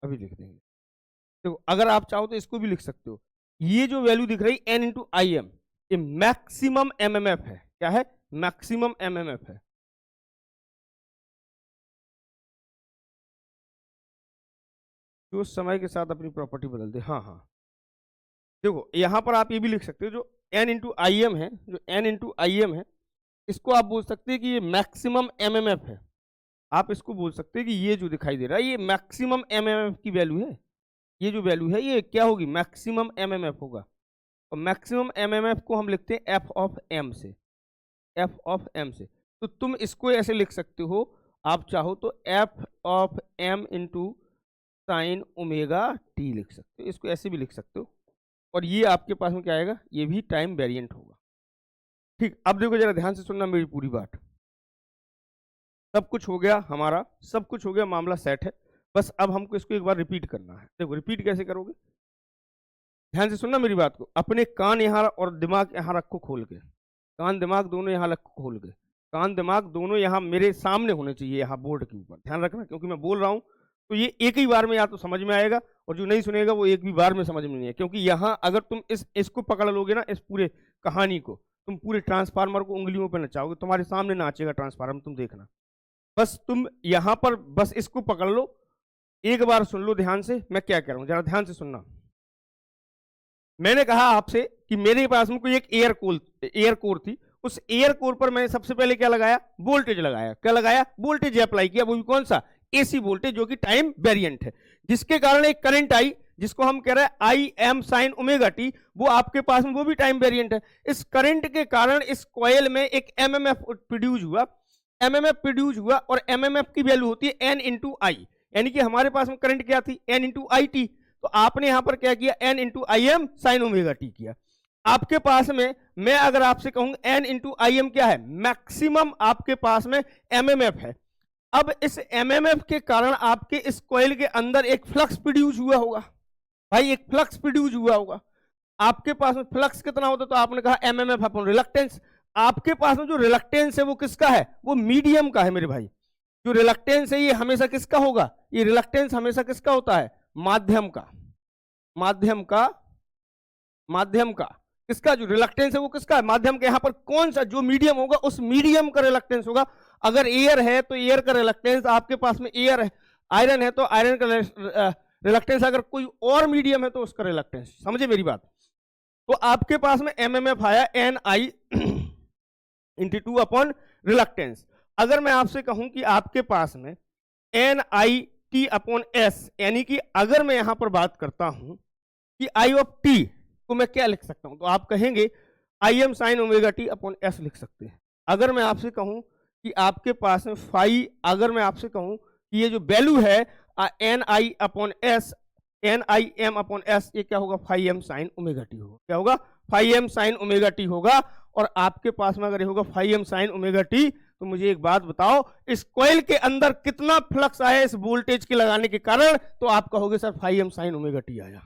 अभी लिख देंगे। देखो अगर आप चाहो तो इसको भी लिख सकते हो, ये जो वैल्यू दिख रही एन इंटू आई एम, ये मैक्सिमम एमएमएफ है। क्या है? मैक्सिमम एमएमएफ है। जो समय के साथ अपनी प्रॉपर्टी बदलते, हाँ हाँ। देखो यहां पर आप ये भी लिख सकते हो, जो एन इंटू आई एम है, जो एन इंटू आई एम है, इसको आप बोल सकते हैं कि ये मैक्सिमम एमएमएफ है। आप इसको बोल सकते हैं कि ये जो दिखाई दे रहा है ये मैक्सिमम एमएमएफ की वैल्यू है। ये जो वैल्यू है ये क्या होगी? मैक्सिमम एमएमएफ होगा। और मैक्सिमम एमएमएफ को हम लिखते हैं एफ ऑफ एम से, एफ ऑफ एम से। तो तुम इसको ऐसे लिख सकते हो, आप चाहो तो F of M into sine omega T लिख सकते हो, इसको ऐसे भी लिख सकते हो। और ये आपके पास में क्या आएगा? ये भी टाइम वेरिएंट होगा। ठीक, अब देखो जरा ध्यान से सुनना मेरी पूरी बात। सब कुछ हो गया हमारा, सब कुछ हो गया, मामला सेट है। बस अब हमको इसको एक बार रिपीट करना है। देखो रिपीट कैसे करोगे, ध्यान से सुनना मेरी बात को। अपने कान यहाँ और दिमाग यहाँ रखो खोल के, कान दिमाग दोनों यहाँ रखो खोल के। कान दिमाग दोनों यहाँ मेरे सामने होने चाहिए, यहाँ बोर्ड के ऊपर। ध्यान रखना, क्योंकि मैं बोल रहा हूँ तो ये एक ही बार में या तो समझ में आएगा, और जो नहीं सुनेगा वो एक भी बार में समझ में नहीं है। क्योंकि यहाँ अगर तुम इसको पकड़ लोगे ना, इस पूरे कहानी को, तुम पूरे ट्रांसफार्मर को उंगलियों पर नचाओगे, तुम्हारे सामने नाचेगा ट्रांसफार्मर, तुम देखना। बस तुम यहाँ पर बस इसको पकड़ लो, एक बार सुन लो ध्यान से मैं क्या कह रहा हूँ, जरा ध्यान से सुनना। मैंने कहा आपसे कि मेरे पास में कोई एक एयर कोर थी, उस एयर कोर पर मैंने सबसे पहले क्या लगाया? वोल्टेज लगाया। क्या लगाया? वोल्टेज अप्लाई किया। वो भी कौन सा? एसी वोल्टेज, जो कि टाइम वेरिएंट है, जिसके कारण एक करंट आई, जिसको हम कह रहे हैं आई एम साइन ओमेगा टी। वो आपके पास में वो भी टाइम वेरिएंट है। इस करंट के कारण इस कॉइल में एक एमएमएफ प्रोड्यूस हुआ, एमएमएफ प्रोड्यूस हुआ, और एमएमएफ की वैल्यू होती है एन इंटू आई, यानी कि हमारे पास में करंट क्या थी? N into I T. तो आपने यहां पर क्या किया? N into I M sine omega T किया। आपके पास में मैं अगर आपसे कहूं एन इंटू आई एम क्या है? मैक्सिमम आपके पास में एमएमएफ है। अब इस एमएमएफ के कारण आपके इस कॉइल के अंदर एक फ्लक्स प्रोड्यूस हुआ होगा। भाई एक फ्लक्स प्रोड्यूस हुआ होगा। आपके पास में फ्लक्स कितना होता? तो आपने कहा एमएमएफ अपॉन रिलक्टेंस। आपके पास में जो रिलक्टेंस है वो किसका है? वो मीडियम का है मेरे भाई। जो रिलक्टेंस है ये हमेशा किसका होगा? ये रिलक्टेंस हमेशा किसका होता है? माध्यम का। माध्यम का, माध्यम का। किसका? जो रिलक्टेंस है वो किसका है? माध्यम का। यहां पर कौन सा जो मीडियम होगा उस मीडियम का रिलक्टेंस होगा। अगर एयर है तो एयर का रिलक्टेंस, आपके पास में एयर है, आयरन है तो आयरन का रिलक्टेंस, अगर कोई और मीडियम है तो उसका रिलक्टेंस। समझे मेरी बात? तो आपके पास में एमएमएफ आया N I into two upon reluctance. अगर मैं आपसे कहूं कि आपके पास में N I T upon S, यानी कि अगर मैं यहां पर बात करता हूं कि आई ऑफ टी को मैं क्या लिख सकता हूं, तो आप कहेंगे आई M sine omega T upon S लिख सकते हैं। अगर मैं आपसे कहूं कि आपके पास में फाई, अगर मैं आपसे कहूं कि ये जो वैल्यू है N I upon S, N I M upon S, ये क्या होगा? Phi M sine omega T होगा। क्या होगा? Phi M sine omega T होगा। और आपके पास में अगर ये होगा phi M sine omega T, तो मुझे एक बात बताओ, इस कॉइल के अंदर कितना फ्लक्स आया इस वोल्टेज के लगाने के कारण? तो आप कहोगे sir phi M sine omega T आया।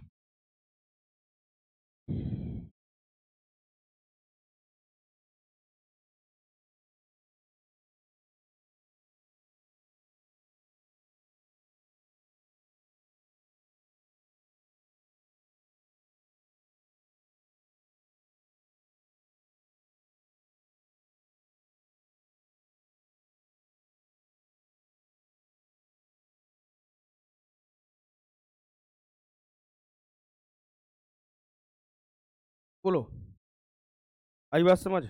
बोलो, आई बात समझ?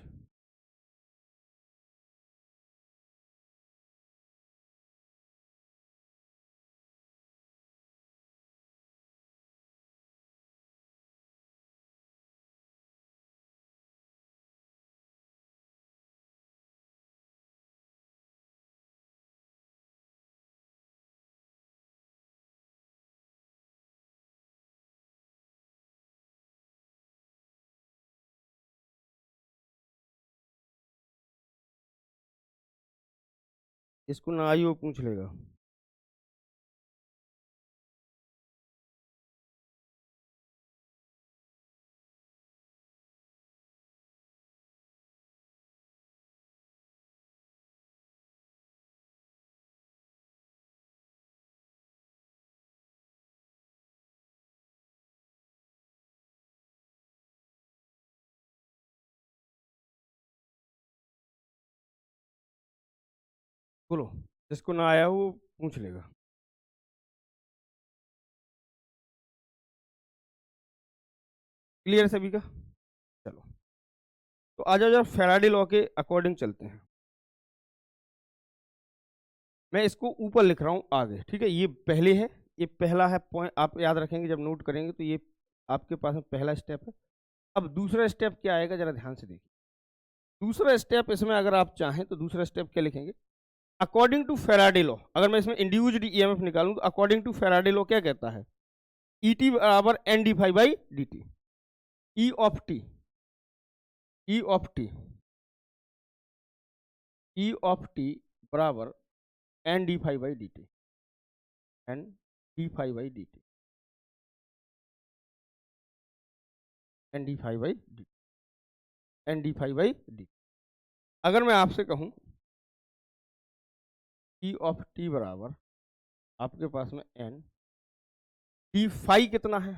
इसको ना आई वो पूछ लेगा। बोलो, जिसको ना आया वो पूछ लेगा। क्लियर सभी का? चलो, तो आ जाओ जरा फैराडे लॉ के अकॉर्डिंग चलते हैं। मैं इसको ऊपर लिख रहा हूँ आगे, ठीक है? ये पहले है, ये पहला है पॉइंट, आप याद रखेंगे जब नोट करेंगे तो ये आपके पास में पहला स्टेप है। अब दूसरा स्टेप क्या आएगा, जरा ध्यान से देखिए। दूसरा स्टेप इसमें अगर आप चाहें तो दूसरा स्टेप क्या लिखेंगे? अकॉर्डिंग टू फैराडे लॉ, अगर मैं इसमें इंड्यूस्ड ईएमएफ निकालूं तो अकॉर्डिंग टू फैराडे लॉ क्या कहता है? ई टी बराबर N D phi by D T. E of T, E of T, E of T बराबर N D phi by D T, N D phi by D T, N D phi by D, N D phi by D. अगर मैं आपसे कहूं ई of T बराबर आपके पास में N D phi कितना है?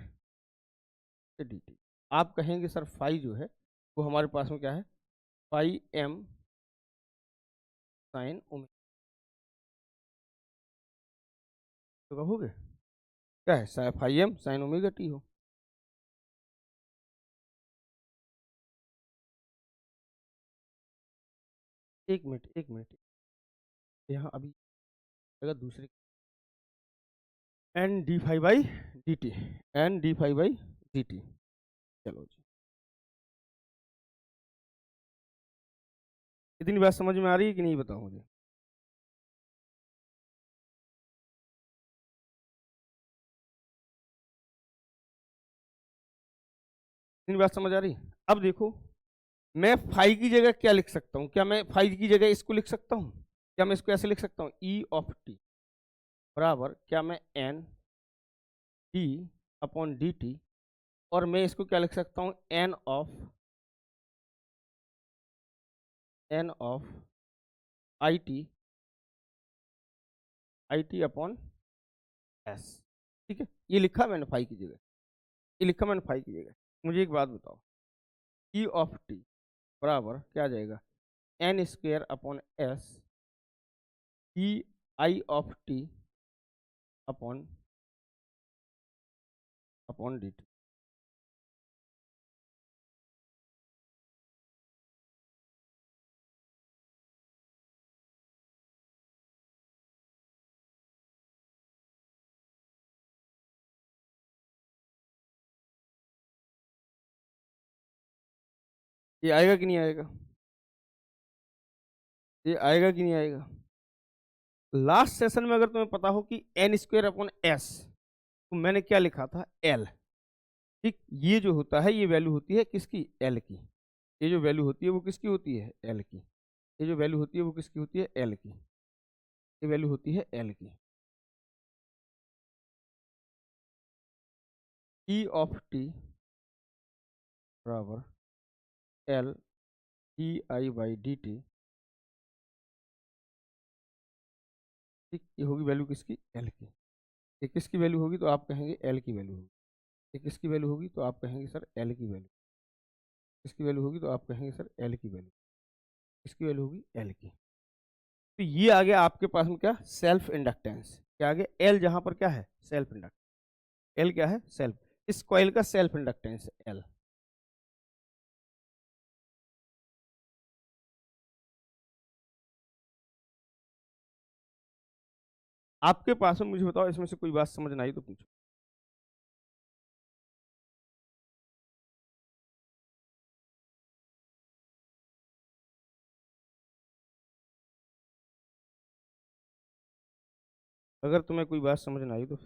D T. आप कहेंगे सर फाई जो है वो हमारे पास में क्या है? Phi M sine omega. तो कहोगे क्या है? Phi M sine omega T हो। एक मिनट, एक मिनट, यहाँ अभी अगर दूसरे N D phi by D T, N D phi by D T. चलो जी, इतनी बात समझ में आ रही है कि नहीं, बताओ मुझे। इतनी बात समझ आ रही है? अब देखो, मैं फाई की जगह क्या लिख सकता हूँ? क्या मैं फाई की जगह इसको लिख सकता हूँ? क्या मैं इसको ऐसे लिख सकता हूँ? ई ऑफ टी बराबर क्या मैं N D upon D T, और मैं इसको क्या लिख सकता हूँ? N of I T upon S. ठीक है, ये लिखा मैंने फाई की जगह, ये लिखा मैंने फाई की जगह। मुझे एक बात बताओ, ई ऑफ टी बराबर क्या आ जाएगा? N square upon S E I of T upon upon D T. ये आएगा कि नहीं आएगा? ये आएगा कि नहीं आएगा? लास्ट सेशन में अगर तुम्हें पता हो कि एन स्क्वेयर अपॉन एस, तो मैंने क्या लिखा था? एल। ठीक, ये जो होता है ये वैल्यू होती है किसकी? एल की। ये जो वैल्यू होती है वो किसकी होती है? एल की। ये जो वैल्यू होती है वो किसकी होती है? एल की। ये वैल्यू होती है एल की। ई ऑफ टी बराबर L D I by D T. ठीक, ये होगी वैल्यू किसकी? एल की। ये किसकी वैल्यू होगी? तो आप कहेंगे एल की वैल्यू होगी। ये किसकी वैल्यू होगी? तो आप कहेंगे सर एल की वैल्यू। किसकी वैल्यू होगी? तो आप कहेंगे सर एल की वैल्यू। किसकी वैल्यू होगी? एल की। तो ये आ गया आपके पास में क्या? Self inductance. क्या आ गया? एल जहां पर क्या है? Self inductance. एल क्या है? सेल्फ। इस कॉइल का सेल्फ इंडक्टेंस एल। आपके पास में, मुझे बताओ इसमें से कोई बात समझ नहीं आई तो पूछो। अगर तुम्हें कोई बात समझ ना आई तो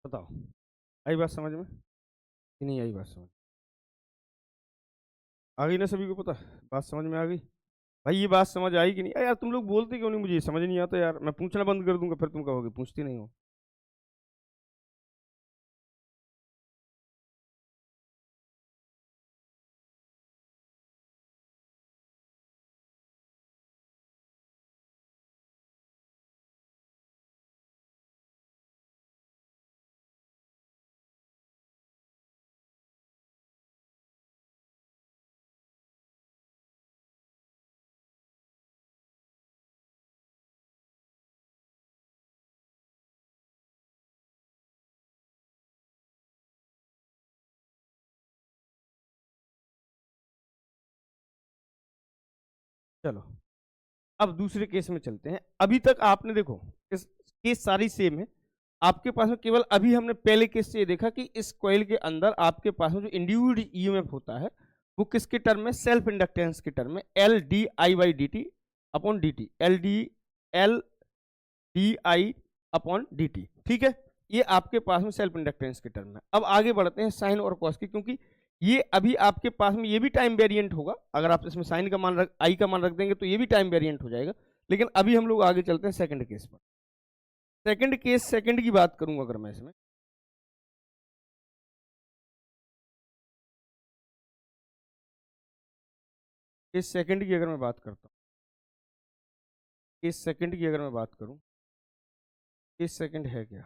बताओ, आई बात समझ में कि नहीं आई बात समझ? आ गई ना सभी को? पता, बात समझ में आ गई? भाई ये बात समझ आई कि नहीं? अरे यार तुम लोग बोलते क्यों नहीं? मुझे ये समझ नहीं आता यार, मैं पूछना बंद कर दूंगा फिर तुम कहोगे पूछती नहीं हो। चलो, अब दूसरे केस में चलते हैं। अभी तक आपने देखो इस केस सारी सेम है, आपके पास में केवल अभी हमने पहले केस से ये देखा कि इस कॉइल के अंदर आपके पास में जो इंड्यूस्ड ईएमएफ होता है वो किसके टर्म में? सेल्फ इंडक्टेंस के टर्म में, L D I by D T upon D T, L D I upon D T. ठीक है, ये आपके पास में सेल्फ इंडक्टेंस के टर्म है। अब आगे बढ़ते हैं साइन और कॉस की, क्योंकि ये अभी आपके पास में ये भी टाइम वेरिएंट होगा। अगर आप इसमें साइन का मान रख आई का मान रख देंगे तो ये भी टाइम वेरिएंट हो जाएगा। लेकिन अभी हम लोग आगे चलते हैं सेकंड केस पर। सेकंड केस, सेकंड की बात करूंगा अगर मैं इसमें, केस सेकंड की अगर मैं बात करता हूँ, केस सेकंड की अगर मैं बात करूं, केस सेकंड है क्या?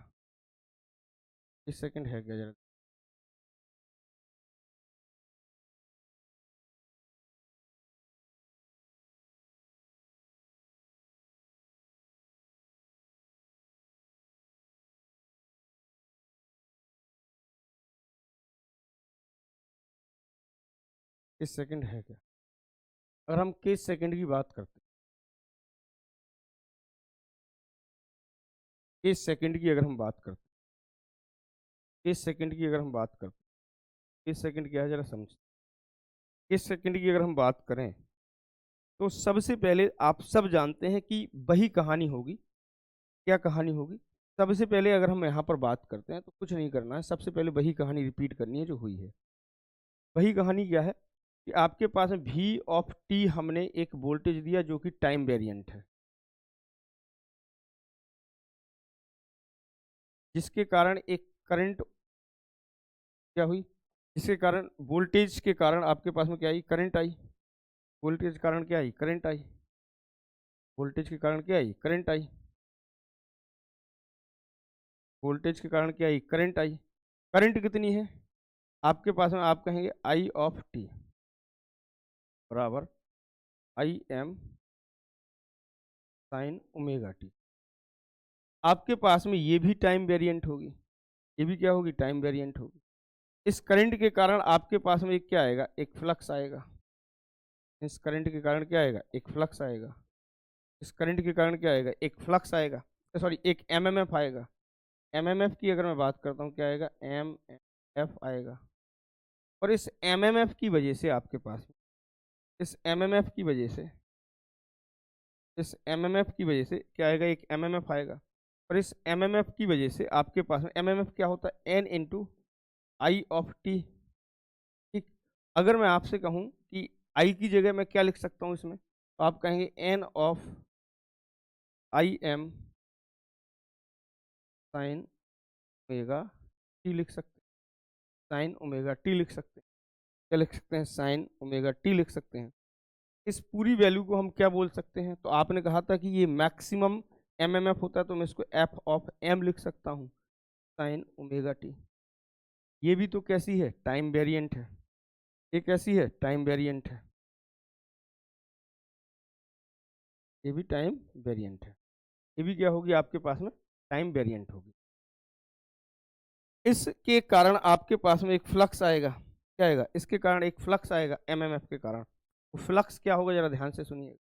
केस सेकंड है क्या जरा? केस सेकंड है क्या? अगर हम केस सेकंड की बात करते हैं, केस सेकंड की अगर हम बात करते हैं, केस सेकंड की अगर हम बात करते हैं, केस सेकंड क्या है जरा समझ। केस सेकंड की अगर हम बात करें तो सबसे पहले आप सब जानते हैं कि वही कहानी होगी। क्या कहानी होगी? सबसे पहले अगर हम यहाँ पर बात करते हैं तो कुछ नहीं करना है, सबसे पहले वही कहानी रिपीट करनी है जो हुई है। वही कहानी क्या है कि आपके पास वी ऑफ टी हमने एक वोल्टेज दिया जो कि टाइम वेरिएंट है, जिसके कारण एक करंट क्या हुई, जिसके कारण वोल्टेज के कारण आपके पास में क्या आई? Current I. वोल्टेज के कारण क्या आई? Current I. वोल्टेज के कारण क्या आई? Current I. वोल्टेज के कारण क्या आई? Current I. करंट कितनी है आपके पास में? आप कहेंगे आई ऑफ टी बराबर आई एम साइन ओमेगा टी। आपके पास में ये भी टाइम वेरिएंट होगी, ये भी क्या होगी? टाइम वेरिएंट होगी। इस करंट के कारण आपके पास में एक क्या आएगा? एक फ्लक्स आएगा। इस करंट के कारण क्या आएगा? एक फ्लक्स आएगा। इस करंट के कारण क्या आएगा? एक फ्लक्स आएगा, सॉरी एक एमएमएफ आएगा। एमएमएफ की अगर मैं बात करता हूँ क्या आएगा? एम एफ आएगा। और इस एमएमएफ की वजह से आपके पास में, इस एमएमएफ की वजह से, इस एमएमएफ की वजह से क्या आएगा? एक एमएमएफ आएगा। और इस एमएमएफ की वजह से आपके पास में एमएमएफ क्या होता है? N into I of T. ठीक, अगर मैं आपसे कहूँ कि आई की जगह मैं क्या लिख सकता हूँ इसमें, तो आप कहेंगे N of I M sine omega T लिख सकते हैं। साइन ओमेगा टी लिख सकते हैं। क्या लिख सकते हैं? साइन ओमेगा टी लिख सकते हैं। इस पूरी वैल्यू को हम क्या बोल सकते हैं? तो आपने कहा था कि ये मैक्सिमम एमएमएफ होता है, तो मैं इसको एफ ऑफ एम लिख सकता हूँ, साइन ओमेगा टी। ये भी तो कैसी है? टाइम वेरिएंट है। ये कैसी है? टाइम वेरिएंट है। ये भी टाइम वेरिएंट है। ये भी क्या होगी आपके पास में? टाइम वेरिएंट होगी। इसके कारण आपके पास में एक फ्लक्स आएगा। क्या आएगा? इसके कारण एक फ्लक्स आएगा एमएमएफ के कारण। वो फ्लक्स क्या होगा जरा ध्यान से सुनिए।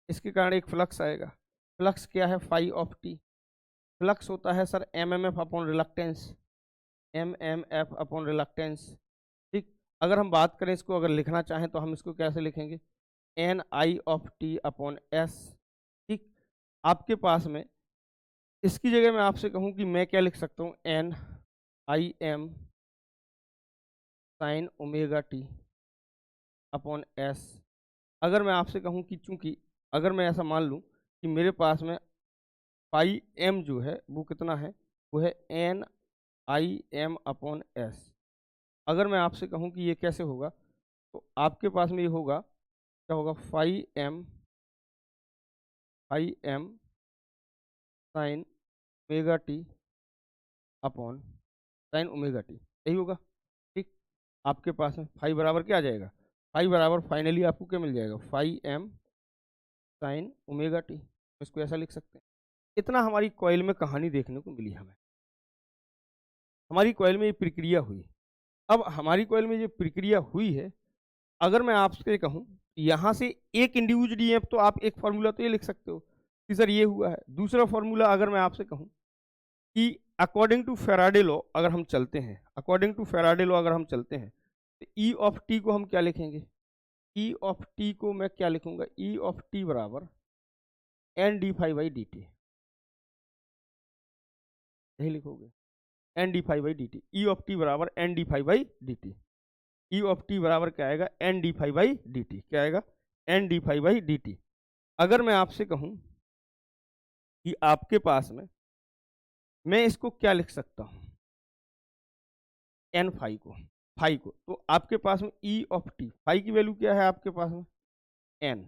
इसके कारण एक फ्लक्स आएगा। फ्लक्स क्या है? Phi of T. फ्लक्स होता है sir MMF upon reluctance, MMF upon reluctance. ठीक, अगर हम बात करें इसको, अगर लिखना चाहें तो हम इसको कैसे लिखेंगे? N I of T upon S. ठीक, आपके पास में इसकी जगह मैं आपसे कहूं कि मैं क्या लिख सकता हूं? N I M sine omega T upon S. अगर मैं आपसे कहूँ कि चूंकि अगर मैं ऐसा मान लूँ कि मेरे पास में पाई एम जो है वो कितना है, वो है N I M upon S. अगर मैं आपसे कहूँ कि ये कैसे होगा, तो आपके पास में ये होगा, क्या होगा, phi M sine omega T upon sine omega T, यही होगा। ठीक, आपके पास में फाई बराबर क्या आ जाएगा, फाई बराबर फाइनली आपको क्या मिल जाएगा, phi M sine omega T. इसको ऐसा लिख सकते हैं। इतना हमारी कॉइल में कहानी देखने को मिली हमें। हमारी कॉइल में ये प्रक्रिया हुई। अब हमारी कॉइल में जो प्रक्रिया हुई है, अगर मैं आपसे कहूँ यहाँ से एक इंडिविजुअल ईएमएफ, तो आप एक फार्मूला तो ये लिख सकते हो कि सर ये हुआ है। दूसरा फार्मूला अगर मैं आपसे कहूँ कि अकॉर्डिंग टू फेराडे लॉ अगर हम चलते हैं, अकॉर्डिंग टू फेराडे लॉ अगर हम चलते हैं, तो ई ऑफ टी को हम क्या लिखेंगे, ई ऑफ टी को मैं क्या लिखूंगा, ई ऑफ टी बराबर N D phi by D T, यही लिखोगे, N D phi by D T. E of T बराबर N D phi by D T. E of T बराबर क्या आएगा, N D phi by D T. क्या आएगा, N D phi by D T. अगर मैं आपसे कहूं कि आपके पास में, मैं इसको क्या लिख सकता हूं, एन फाई को, तो आपके पास में ई ऑफ टी, फाई की वैल्यू क्या है आपके पास में, एन।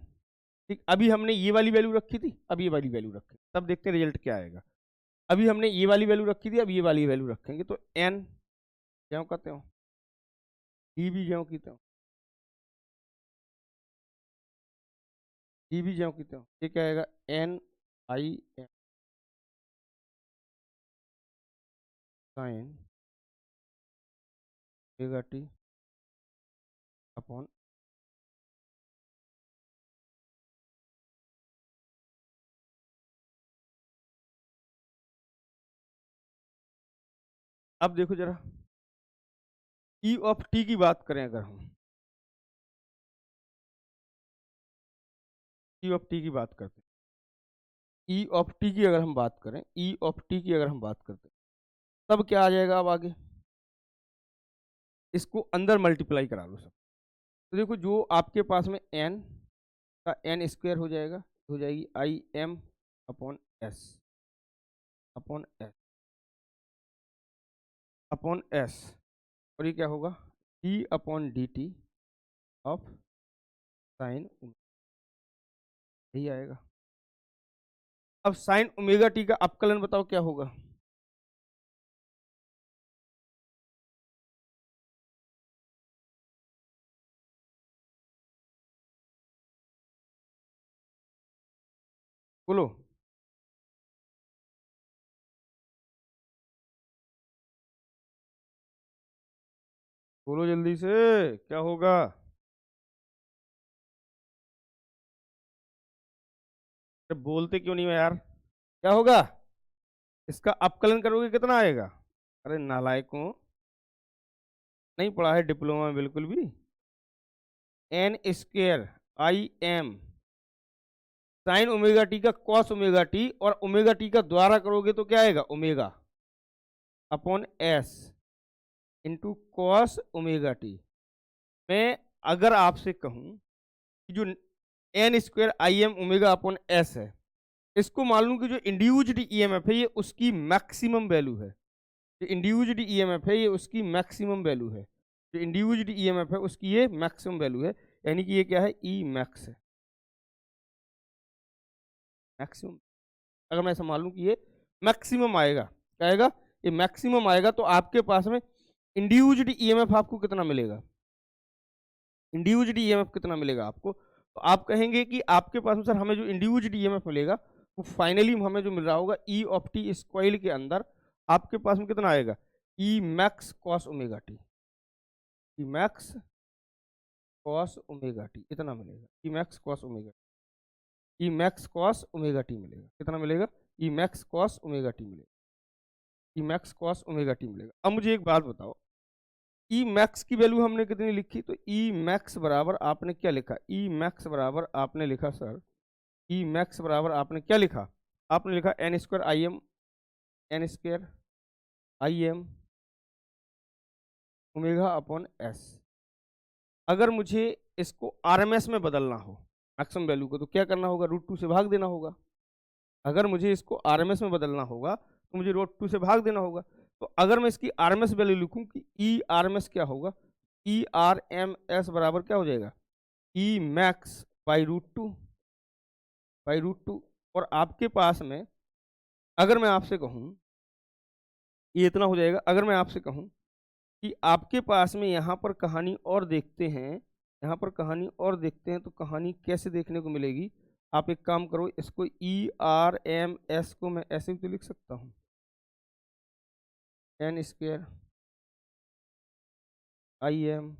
ठीक, अभी हमने ये वाली वैल्यू रखी थी, अब ये वाली वैल्यू रखी, तब देखते हैं रिजल्ट क्या आएगा। अभी हमने ये वाली वैल्यू रखी थी, अब ये वाली वैल्यू रखेंगे, तो एन ज्यों कहते हो, डी भी ज्यों की त्यों, डी भी ज्यों की त्यों। ये क्या आएगा, N I M sine omega T upon, अब देखो जरा, ई ऑफ टी की बात करें अगर हम, ई ऑफ टी की बात करते हैं, ई ऑफ टी की अगर हम बात करें, ई ऑफ टी की अगर हम बात करते हैं, तब क्या आ जाएगा, अब आगे इसको अंदर मल्टीप्लाई करा लो सब। तो देखो जो आपके पास में एन का एन स्क्वायर हो जाएगा, हो जाएगी आई M upon S, upon S, upon S. और ये क्या होगा, D upon D T of sine, यही आएगा। अब साइन ओमेगा टी का अपकलन बताओ क्या होगा, बोलो, बोलो जल्दी से, क्या होगा, अरे बोलते क्यों नहीं हो यार, क्या होगा, इसका अपकलन करोगे कितना आएगा, अरे नालायकों, नहीं पढ़ा है डिप्लोमा में बिल्कुल भी। N square I M sine omega T का कॉस ओमेगा टी, और ओमेगा टी का द्वारा करोगे तो क्या आएगा, omega upon S into cos omega T. मैं अगर आपसे कहूं कि जो N square I M omega upon S है, इसको मान लूं कि जो इंड्यूस्ड ईएमएफ है ये उसकी मैक्सिमम वैल्यू है, जो इंड्यूस्ड ईएमएफ है ये उसकी मैक्सिमम वैल्यू है, जो इंड्यूस्ड ईएमएफ है उसकी ये मैक्सिमम वैल्यू है, यानी कि ये क्या है, ई मैक्स है, मैक्सिमम। अगर मैं ऐसा मान लूं कि ये मैक्सिमम आएगा, क्या आएगा, ये मैक्सिमम आएगा, तो आपके पास में इंड्यूस्ड ईएमएफ आपको कितना मिलेगा, इंड्यूस्ड ईएमएफ कितना मिलेगा आपको, तो आप कहेंगे कि आपके पास में सर हमें जो इंड्यूस्ड ईएमएफ मिलेगा वो फाइनली हमें जो मिल रहा होगा ई ऑफ टी इस कॉइल के अंदर आपके पास में कितना आएगा, E max cos omega T, E max cos omega t इतना मिलेगा, E max cos omega, E max cos omega T मिलेगा, कितना मिलेगा, E max cos omega T मिलेगा, E max cos omega T मिलेगा। अब मुझे एक बात बताओ, ई मैक्स की वैल्यू हमने कितनी लिखी, तो ई मैक्स बराबर आपने क्या लिखा, ई मैक्स बराबर आपने लिखा सर, ई मैक्स बराबर आपने क्या लिखा, आपने लिखा N square I M, N square I M omega upon S. अगर मुझे इसको आरएमएस में बदलना हो मैक्सिमम वैल्यू को, तो क्या करना होगा, √2 से भाग देना होगा। अगर मुझे इसको आरएमएस में बदलना होगा तो मुझे √2 से भाग देना होगा। तो अगर मैं इसकी आरएमएस वैल्यू लिखूं कि ई आरएमएस क्या होगा, ई आर एम एस बराबर क्या हो जाएगा, ई मैक्स बाई √2। और आपके पास में अगर मैं आपसे कहूं, ये इतना हो जाएगा। अगर मैं आपसे कहूं कि आपके पास में यहाँ पर कहानी और देखते हैं, यहाँ पर कहानी और देखते हैं, तो कहानी कैसे देखने को मिलेगी। आप एक काम करो, इसको ई आर एम एस को मैं ऐसे भी तो लिख सकता हूँ, n² I M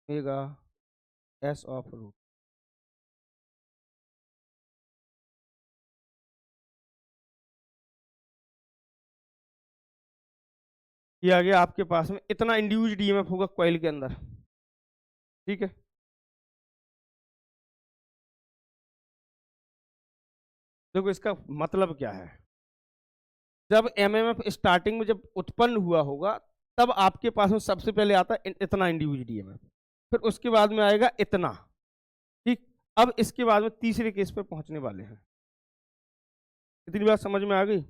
omega S of √। ये आ गया आपके पास में, इतना इंड्यूस्ड डीएमएफ होगा कॉइल के अंदर। ठीक है, देखो इसका मतलब क्या है। जब एमएमएफ स्टार्टिंग में जब उत्पन्न हुआ होगा, तब आपके पास में सबसे पहले आता है इतना इंड्यूस्ड ईएमएफ, फिर उसके बाद में आएगा इतना। ठीक, अब इसके बाद में तीसरे केस पे पहुंचने वाले हैं। इतनी बात समझ में आ गई।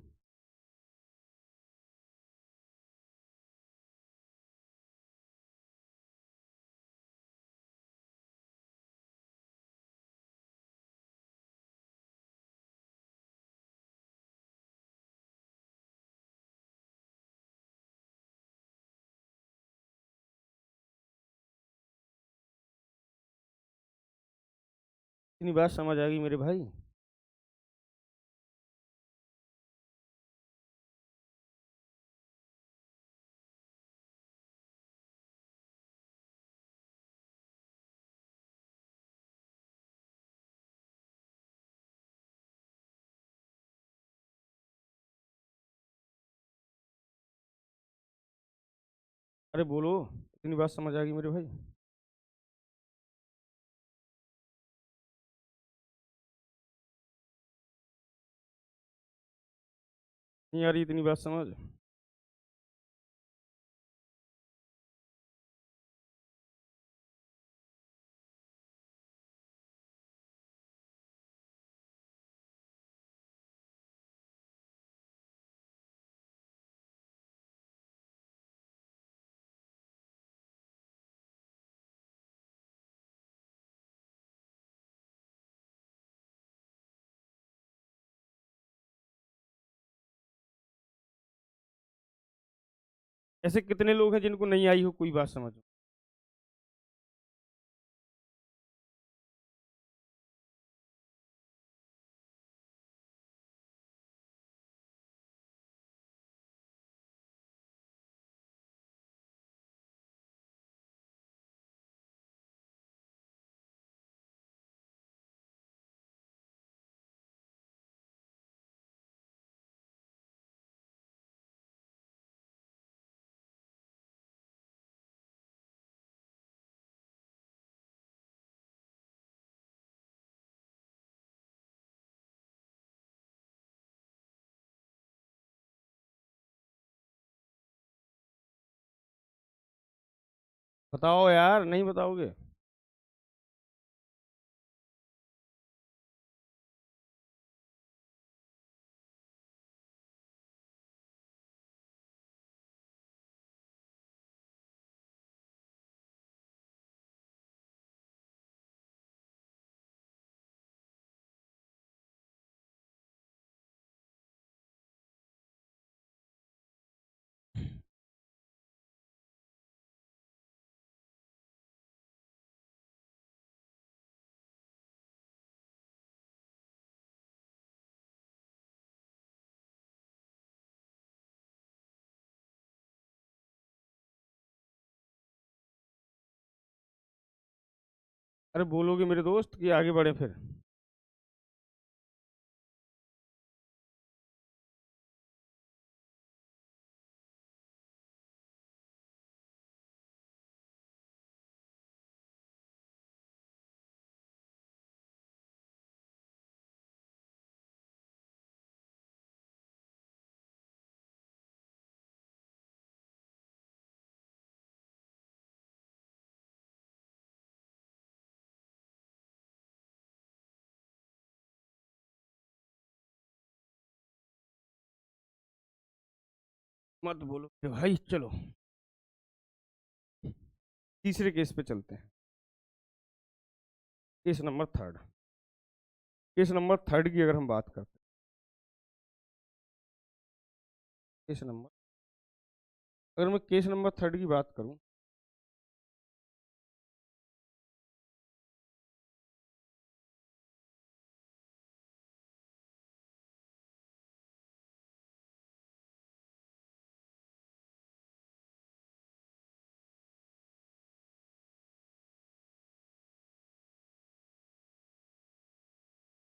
इतनी बात समझ आ गई मेरे भाई। अरे बोलो, इतनी बात समझ आ गई मेरे भाई। नहीं आ रही इतनी बात समझ। ऐसे कितने लोग हैं जिनको नहीं आई हो कोई बात समझ। बताओ यार, नहीं बताओगे। अरे बोलोगे मेरे दोस्त कि आगे बढ़े फिर। मत बोलो कि भाई चलो तीसरे केस पे चलते हैं। Case number third. Case number third की अगर हम बात करते हैं, केस नंबर अगर मैं केस नंबर थर्ड की बात करूं,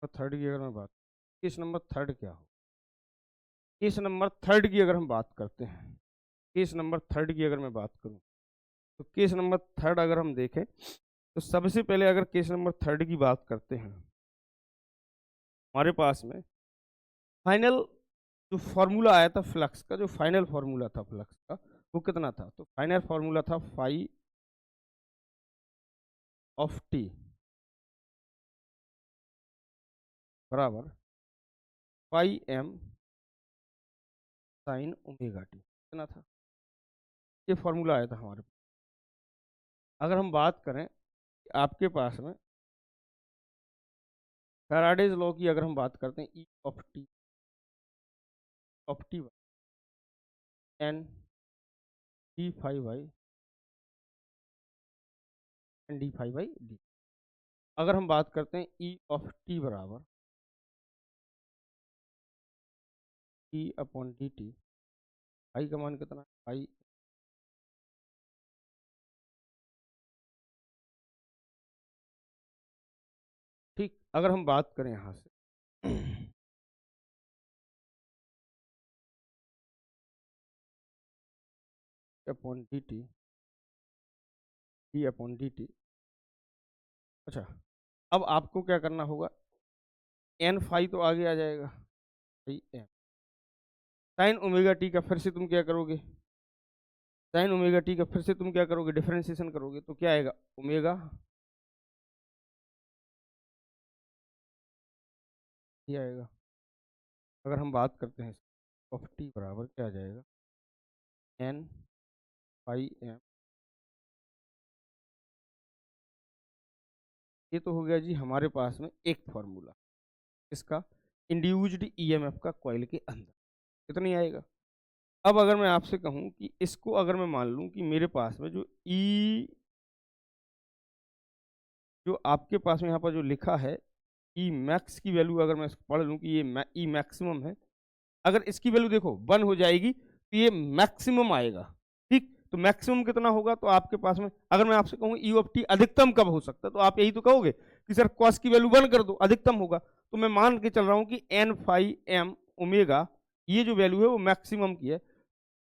तो थर्ड की अगर मैं बात, केस नंबर थर्ड क्या हो, केस नंबर थर्ड की अगर हम बात करते हैं, केस नंबर थर्ड की अगर मैं बात करूं, तो केस नंबर थर्ड अगर हम देखें, तो सबसे पहले अगर केस नंबर थर्ड की बात करते हैं, हमारे पास में फाइनल जो फॉर्मूला आया था फ्लक्स का, जो फाइनल फॉर्मूला था फ्लक्स का, वो कितना था? तो फाइनल फॉर्मूला था फाई ऑफ टी बराबर पाई एम साइन ओमेगा टी। कितना था? ये फॉर्मूला आया था हमारे पास। अगर हम बात करें कि आपके पास में फैराडेज लॉ की अगर हम बात करते हैं, E of T N D five by N D five by D. अगर हम बात करते हैं ई ऑफ टी बराबर E upon D T, I का मान कितना? आई, ठीक। अगर हम बात करें यहाँ से upon D T, D upon D T. अच्छा, अब आपको क्या करना होगा, एन फाई तो आगे आ जाएगा, phi M sine omega T का फिर से तुम क्या करोगे, साइन ओमेगा टी का फिर से तुम क्या करोगे, डिफरेंशिएशन करोगे, तो क्या आएगा? ओमेगा ही आएगा। अगर हम बात करते हैं ऑफ टी बराबर क्या आ जाएगा, एन फाई एम। ये तो हो गया जी हमारे पास में एक फॉर्मूला इसका, इंड्यूस्ड ईएमएफ का कॉइल के अंदर कितनी आएगा। अब अगर मैं आपसे कहूं कि इसको अगर मैं मान लूं कि मेरे पास में जो ई, जो आपके पास में यहाँ पर जो लिखा है ई मैक्स की वैल्यू, अगर मैं इसको पढ़ लूं कि ये ई मैक्सिमम है, अगर इसकी वैल्यू देखो 1 हो जाएगी तो ये मैक्सिमम आएगा। ठीक, तो मैक्सिमम कितना होगा? तो आपके पास में अगर मैं आपसे कहूँ यू ऑफ टी अधिकतम कब हो सकता है, तो आप यही तो कहोगे कि सर कॉस की वैल्यू 1 कर दो, अधिकतम होगा। तो मैं मान के चल रहा हूँ कि एन फाई एम ओमेगा, ये जो वैल्यू है वो मैक्सिमम की है।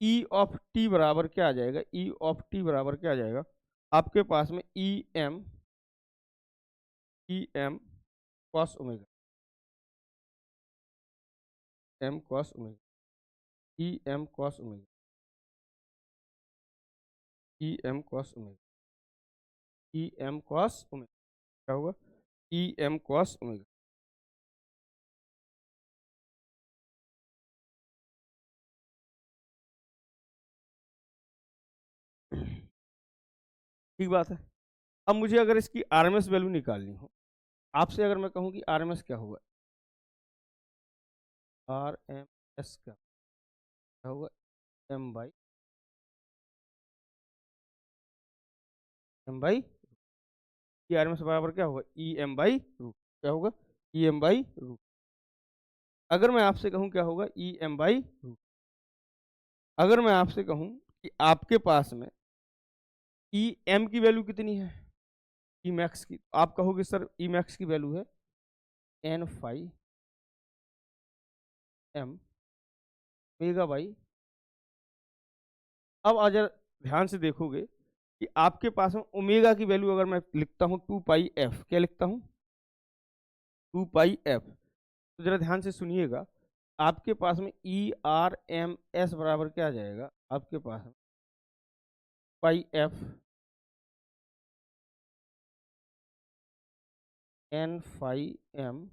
ई ऑफ टी बराबर क्या आ जाएगा, ई ऑफ टी बराबर क्या आ जाएगा आपके पास में, E M cos omega, M cos omega, E M cos omega, E M cos omega, E M cos omega. क्या होगा? E M cos omega. ठीक बात है। अब मुझे अगर इसकी आरएमएस वैल्यू निकालनी हो, आपसे अगर मैं कहूँ कि आरएमएस क्या होगा, आर एम एस क्या होगा, M by M by, E RMS बराबर क्या होगा, ई एम बाई रूट। क्या होगा? E M by root. अगर मैं आपसे कहूँ क्या होगा, ई एम बाई रूट। अगर मैं आपसे कहूँ कि आपके पास में ई एम की वैल्यू कितनी है, ई मैक्स की, आप कहोगे सर ई मैक्स की वैल्यू है N phi M omega by. अब अगर ध्यान से देखोगे कि आपके पास में ओमेगा की वैल्यू अगर मैं लिखता हूं 2 पाई एफ, क्या लिखता हूं? 2 पाई एफ। तो जरा ध्यान से सुनिएगा, आपके पास में ई आर एम एस बराबर क्या आ जाएगा आपके पास में, पाई एफ एन फाई एम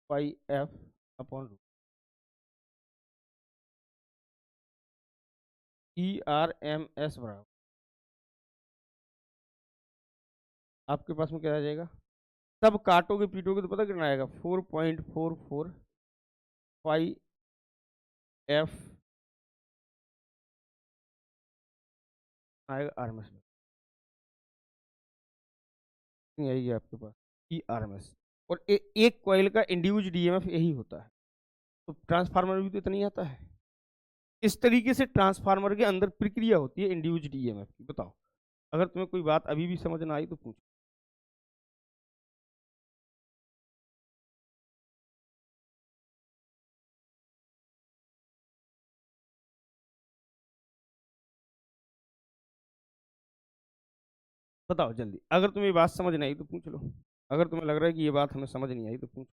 पाई एफ अपॉन रूट। ERMS बराबर आपके पास में क्या आ जाएगा, सब काटोगे पीटोगे तो पता कितना आएगा, 4.445 आएगा आरएमएस में, नहीं आएगी आपके पास ERMS। और एक कॉइल का इंड्यूस्ड ईएमएफ यही होता है, तो ट्रांसफार्मर भी तो इतना ही आता है। इस तरीके से ट्रांसफार्मर के अंदर प्रक्रिया होती है इंड्यूस्ड ईएमएफ की। बताओ, अगर तुम्हें कोई बात अभी भी समझ ना आई तो पूछो। बताओ जल्दी, अगर तुम्हें ये बात समझ नहीं आई तो पूछ लो, अगर तुम्हें लग रहा है कि ये बात हमें समझ नहीं आई तो पूछ।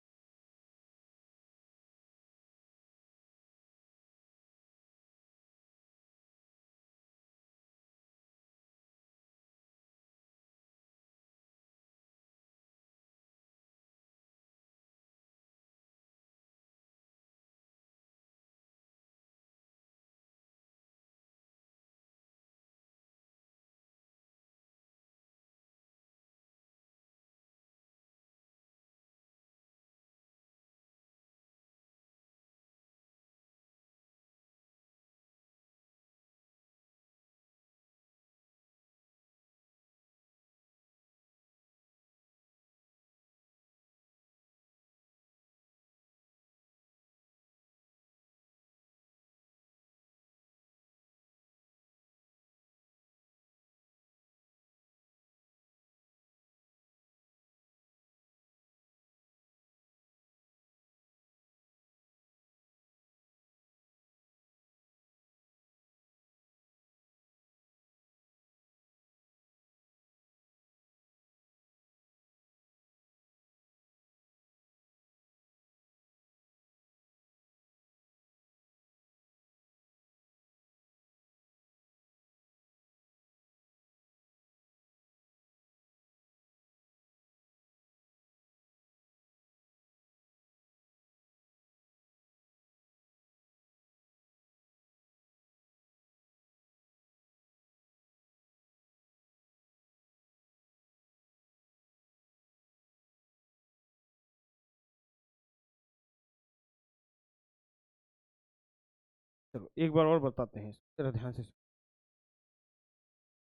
चलो एक बार और बताते हैं, जरा ध्यान से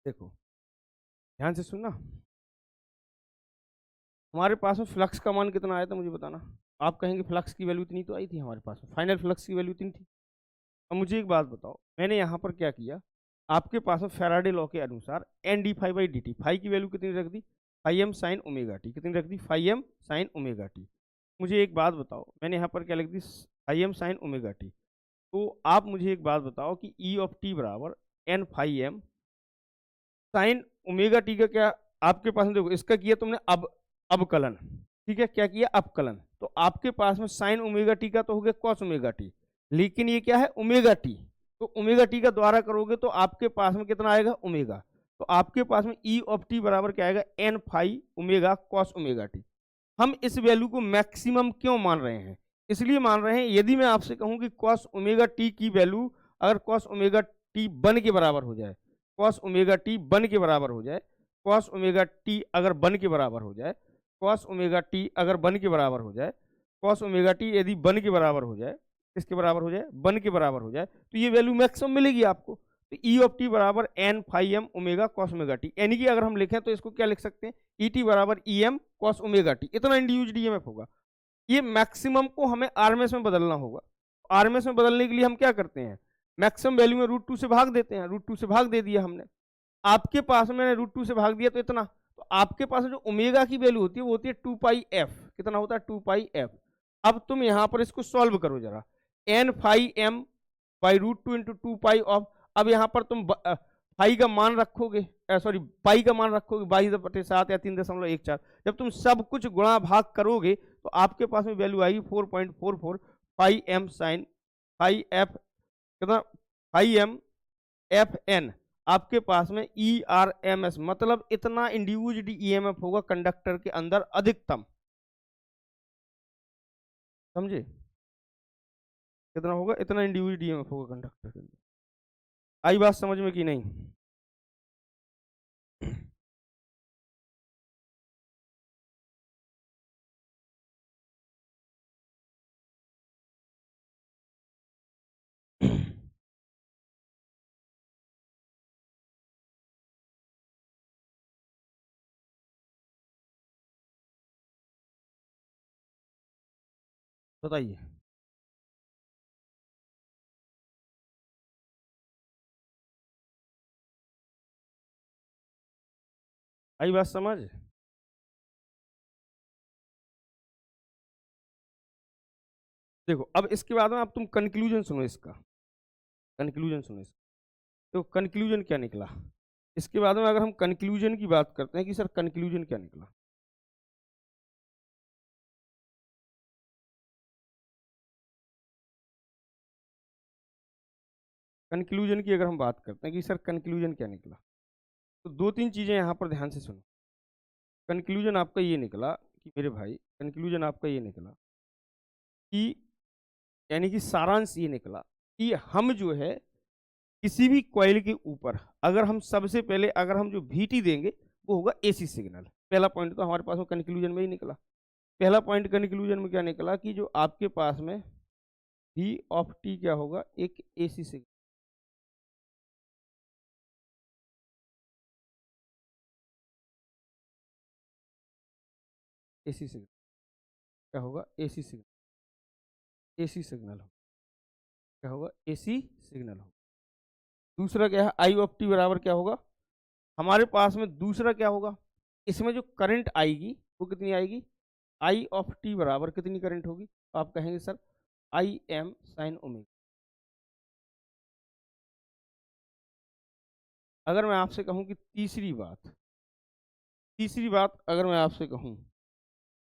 देखो, ध्यान से सुनना। हमारे पास में फ्लक्स का मान कितना आया था मुझे बताना। आप कहेंगे फ्लक्स की वैल्यू इतनी तो आई थी हमारे पास में, फाइनल फ्लक्स की वैल्यू इतनी थी। अब मुझे एक बात बताओ, मैंने यहाँ पर क्या किया, आपके पास में फैराडे लॉ के अनुसार N D phi by D T, phi की वैल्यू कितनी रख दी, phi M sine omega T, कितनी रख दी, phi M sine omega T. मुझे एक बात बताओ, मैंने यहाँ पर क्या लिख दी, phi M sine omega T. तो आप मुझे एक बात बताओ कि ई ऑफ टी बराबर N phi M sine omega T का क्या, आपके पास में देखो इसका किया तुमने अब अवकलन, ठीक है, क्या किया, अपकलन। तो आपके पास में साइन ओमेगा टी का तो हो गया कॉस ओमेगा टी, लेकिन ये क्या है ओमेगा टी, तो ओमेगा टी का द्वारा करोगे तो आपके पास में कितना आएगा, ओमेगा। तो आपके पास में ई ऑफ टी बराबर क्या आएगा, n phi omega cos omega t. हम इस वैल्यू को मैक्सिमम क्यों मान रहे हैं, इसलिए मान रहे हैं, यदि मैं आपसे कहूं कि कॉस ओमेगा टी की वैल्यू अगर कॉस ओमेगा टी बन के बराबर हो जाए, कॉस ओमेगा टी बन के बराबर हो जाए, कॉस ओमेगा टी अगर बन के बराबर हो जाए, कॉस ओमेगा टी अगर बन के बराबर हो जाए, कॉस ओमेगा टी यदि बन के बराबर हो जाए, किसके बराबर हो जाए, बन के बराबर हो जाए, तो ये वैल्यू मैक्सिमम मिलेगी आपको। तो ई ऑफ टी बराबर N phi m omega cos omega t, यानी कि अगर हम लिखें तो इसको क्या लिख सकते हैं, ई टी बराबर e M cos omega t, इतना इंड्यूस्ड ईएमएफ होगा। ये मैक्सिमम को हमें आरएमएस में बदलना होगा। आरएमएस में बदलने के लिए हम क्या करते हैं, मैक्सिमम वैल्यू में रूट टू से भाग देते हैं, रूट टू से भाग दे दिया हमने, आपके पास में मैंने रूट टू से भाग दिया तो इतना, तो आपके पास जो ओमेगा की वैल्यू होती है वो होती है 2 पाई एफ, कितना होता है 2 पाई एफ। अब तुम यहां पर इसको सॉल्व करो जरा, n phi m by root two into 2 pi of, अब यहां पर तुम फाई का मान रखोगे, सॉरी पाई का मान रखोगे 22/7 या 3.14, जब तुम सब कुछ गुणा भाग करोगे तो आपके पास में वैल्यू आएगी 4.44 phi M sine phi f, कितना, फाई एम एफ एन। आपके पास में ई आर एम एस, मतलब इतना इंड्यूस्ड ईएमएफ होगा कंडक्टर के अंदर अधिकतम, समझे, कितना होगा, इतना इंड्यूस्ड ईएमएफ होगा कंडक्टर के अंदर। आई बात समझ में कि नहीं? बताइए। आई बात समझ? देखो अब इसके बाद में अब तुम कंक्लूजन सुनो इसका, कंक्लूजन सुनो इसका। तो कंक्लूजन क्या निकला इसके बाद में, अगर हम कंक्लूजन की बात करते हैं कि सर कंक्लूजन क्या निकला। कंक्लूजन की अगर हम बात करते हैं कि सर कंक्लूजन क्या निकला, तो दो तीन चीजें यहां पर ध्यान से सुनो। कंक्लूजन आपका ये निकला कि मेरे भाई, कंक्लूजन आपका ये निकला कि, यानी कि सारांश ये निकला कि हम जो है किसी भी कॉइल के ऊपर अगर हम सबसे पहले अगर हम जो VT देंगे वो होगा AC सिग्नल। पहला पॉइंट तो हमारे पास में कंक्लूजन में ही निकला। पहला पॉइंट कंक्लूजन में क्या निकला कि जो आपके पास में V क्या होगा, एक AC सिग्नल। AC सिग्नल क्या होगा, AC सिग्नल। AC सिग्नल हो क्या होगा, AC सिग्नल हो। दूसरा क्या है, I बराबर क्या होगा हमारे पास में, दूसरा क्या होगा, इसमें जो करंट आएगी वो कितनी आएगी, I बराबर कितनी करंट होगी, तो आप कहेंगे सर Im साइन ओमेगा। अगर मैं आपसे कहूं कि तीसरी बात अगर मैं आपसे कहूं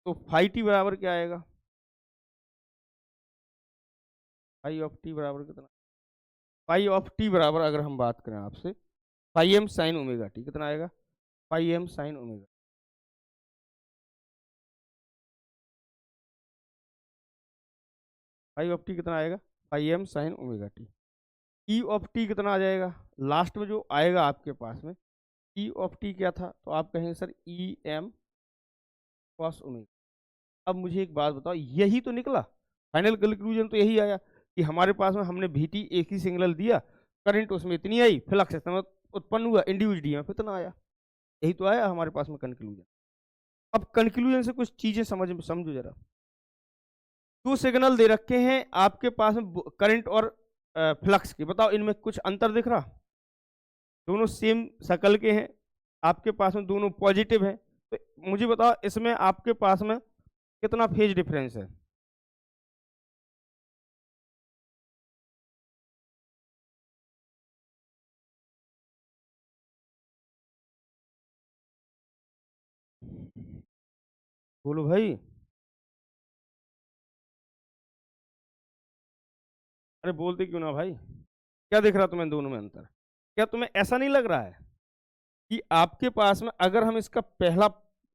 तो फाई टी बराबर क्या आएगा, फाई बराबर कितना, फाई बराबर अगर हम बात करें आपसे, phi M sine omega t कितना आएगा, phi M sine omega. Phi कितना आएगा, phi M sine omega t. E कितना आ जाएगा, लास्ट में जो आएगा आपके पास में E क्या था, तो आप कहेंगे सर EM कॉस ओमेगा। अब मुझे एक बात बताओ, यही तो निकला फाइनल कंक्लूजन, तो यही आया कि हमारे पास में हमने VT एक ही सिग्नल दिया, करंट उसमें इतनी आई, फ्लक्स इतना उत्पन्न हुआ, इंड्यूस्ड EMF इतना आया। यही तो आया हमारे पास में कंक्लूजन। अब कंक्लूजन से कुछ चीजें समझो जरा। दो सिग्नल दे रखे हैं आपके पास में करंट और फ्लक्स के, बताओ इनमें कुछ अंतर दिख रहा, दोनों सेम शकल के हैं, आपके पास में दोनों पॉजिटिव हैं, तो मुझे बताओ इसमें आपके पास में कितना फेज डिफरेंस है। बोलो भाई। अरे बोलते क्यों ना भाई, क्या दिख रहा तुम्हें दोनों में अंतर, क्या तुम्हें ऐसा नहीं लग रहा है कि आपके पास में, अगर हम इसका पहला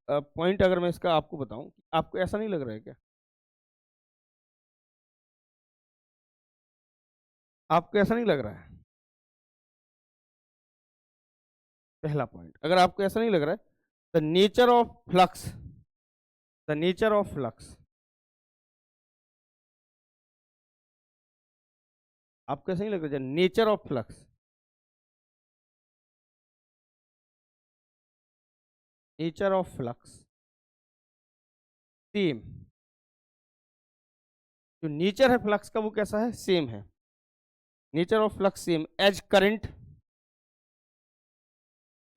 पॉइंट अगर मैं इसका आपको बताऊं, आपको ऐसा नहीं लग रहा है क्या, आपको ऐसा नहीं लग रहा है, पहला पॉइंट अगर आपको ऐसा नहीं लग रहा है, the nature of flux, the nature of flux, आपको ऐसा नहीं लग रहा है, nature of flux, nature of flux same, जो नेचर है फ्लक्स का वो कैसा है, सेम है, nature of flux same as current,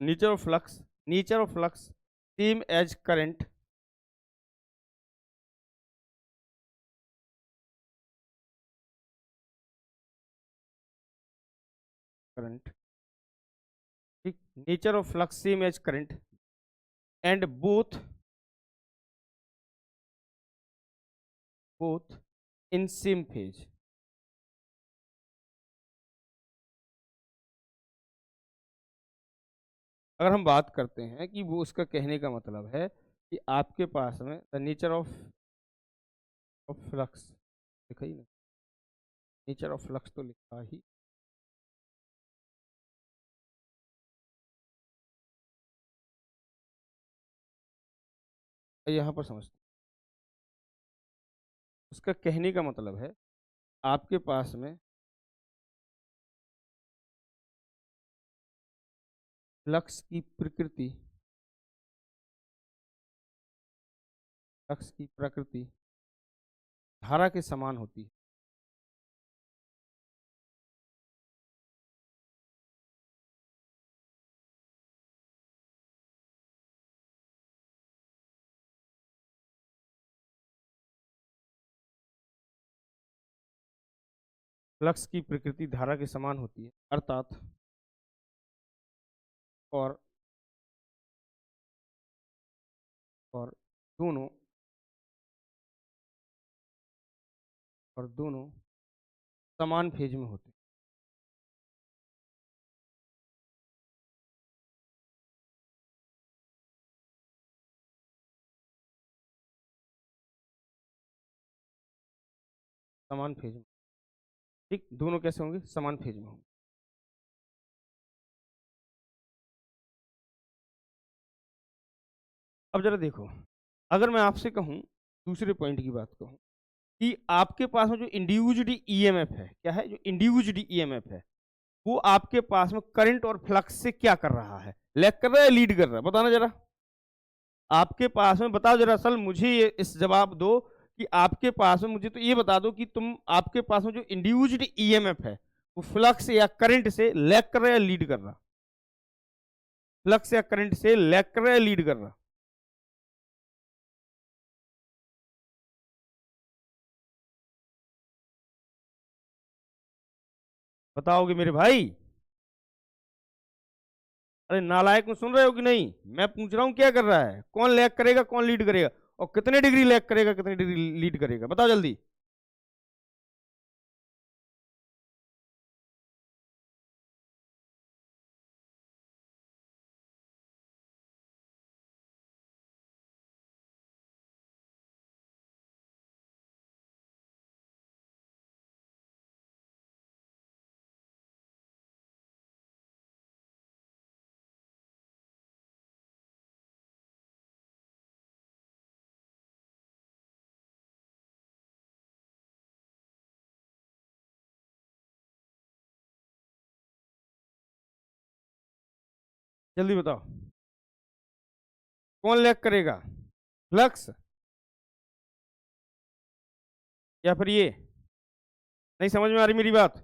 nature of flux, nature of flux same as current, current, ठीक, nature of flux same as current, and both in same phase. अगर हम बात करते हैं कि वो, उसका कहने का मतलब है कि आपके पास में द नेचर ऑफ फ्लक्स लिखा ही ना, नेचर ऑफ फ्लक्स तो लिखा ही, यहाँ पर समझते हैं। उसका कहने का मतलब है आपके पास में फ्लक्स की प्रकृति, फ्लक्स की प्रकृति धारा के समान होती है। फ्लक्स की प्रकृति धारा के समान होती है, अर्थात और और दोनों और दोनों समान फेज में होते हैं। समान फेज में, ठीक, दोनों कैसे होंगे? समान फेज में होंगे। अब जरा देखो, अगर मैं आपसे कहूं, दूसरे पॉइंट की बात कहूं कि आपके पास में जो इंड्यूस्ड ईएमएफ है, क्या है? जो इंड्यूस्ड ईएमएफ है वो आपके पास में करंट और फ्लक्स से क्या कर रहा है? लैग कर रहा है, लीड कर रहा है? बताना जरा आपके पास में, बताओ जरा। असल मुझे ये इस जवाब दो कि आपके पास में, मुझे तो ये बता दो कि तुम, आपके पास में जो इंड्यूस्ड ईएमएफ है वो फ्लक्स या करंट से लैग कर रहा है या लीड कर रहा? फ्लक्स या करंट से लैग कर रहा है या लीड कर रहा? बताओगे मेरे भाई? अरे नालायक में सुन रहे हो कि नहीं? मैं पूछ रहा हूं क्या कर रहा है, कौन लैग करेगा कौन लीड करेगा, और कितने डिग्री लैग करेगा कितने डिग्री लीड करेगा? बताओ जल्दी। जल्दी बताओ, कौन लैग करेगा? फ्लक्स या फिर ये? नहीं समझ में आ रही मेरी बात?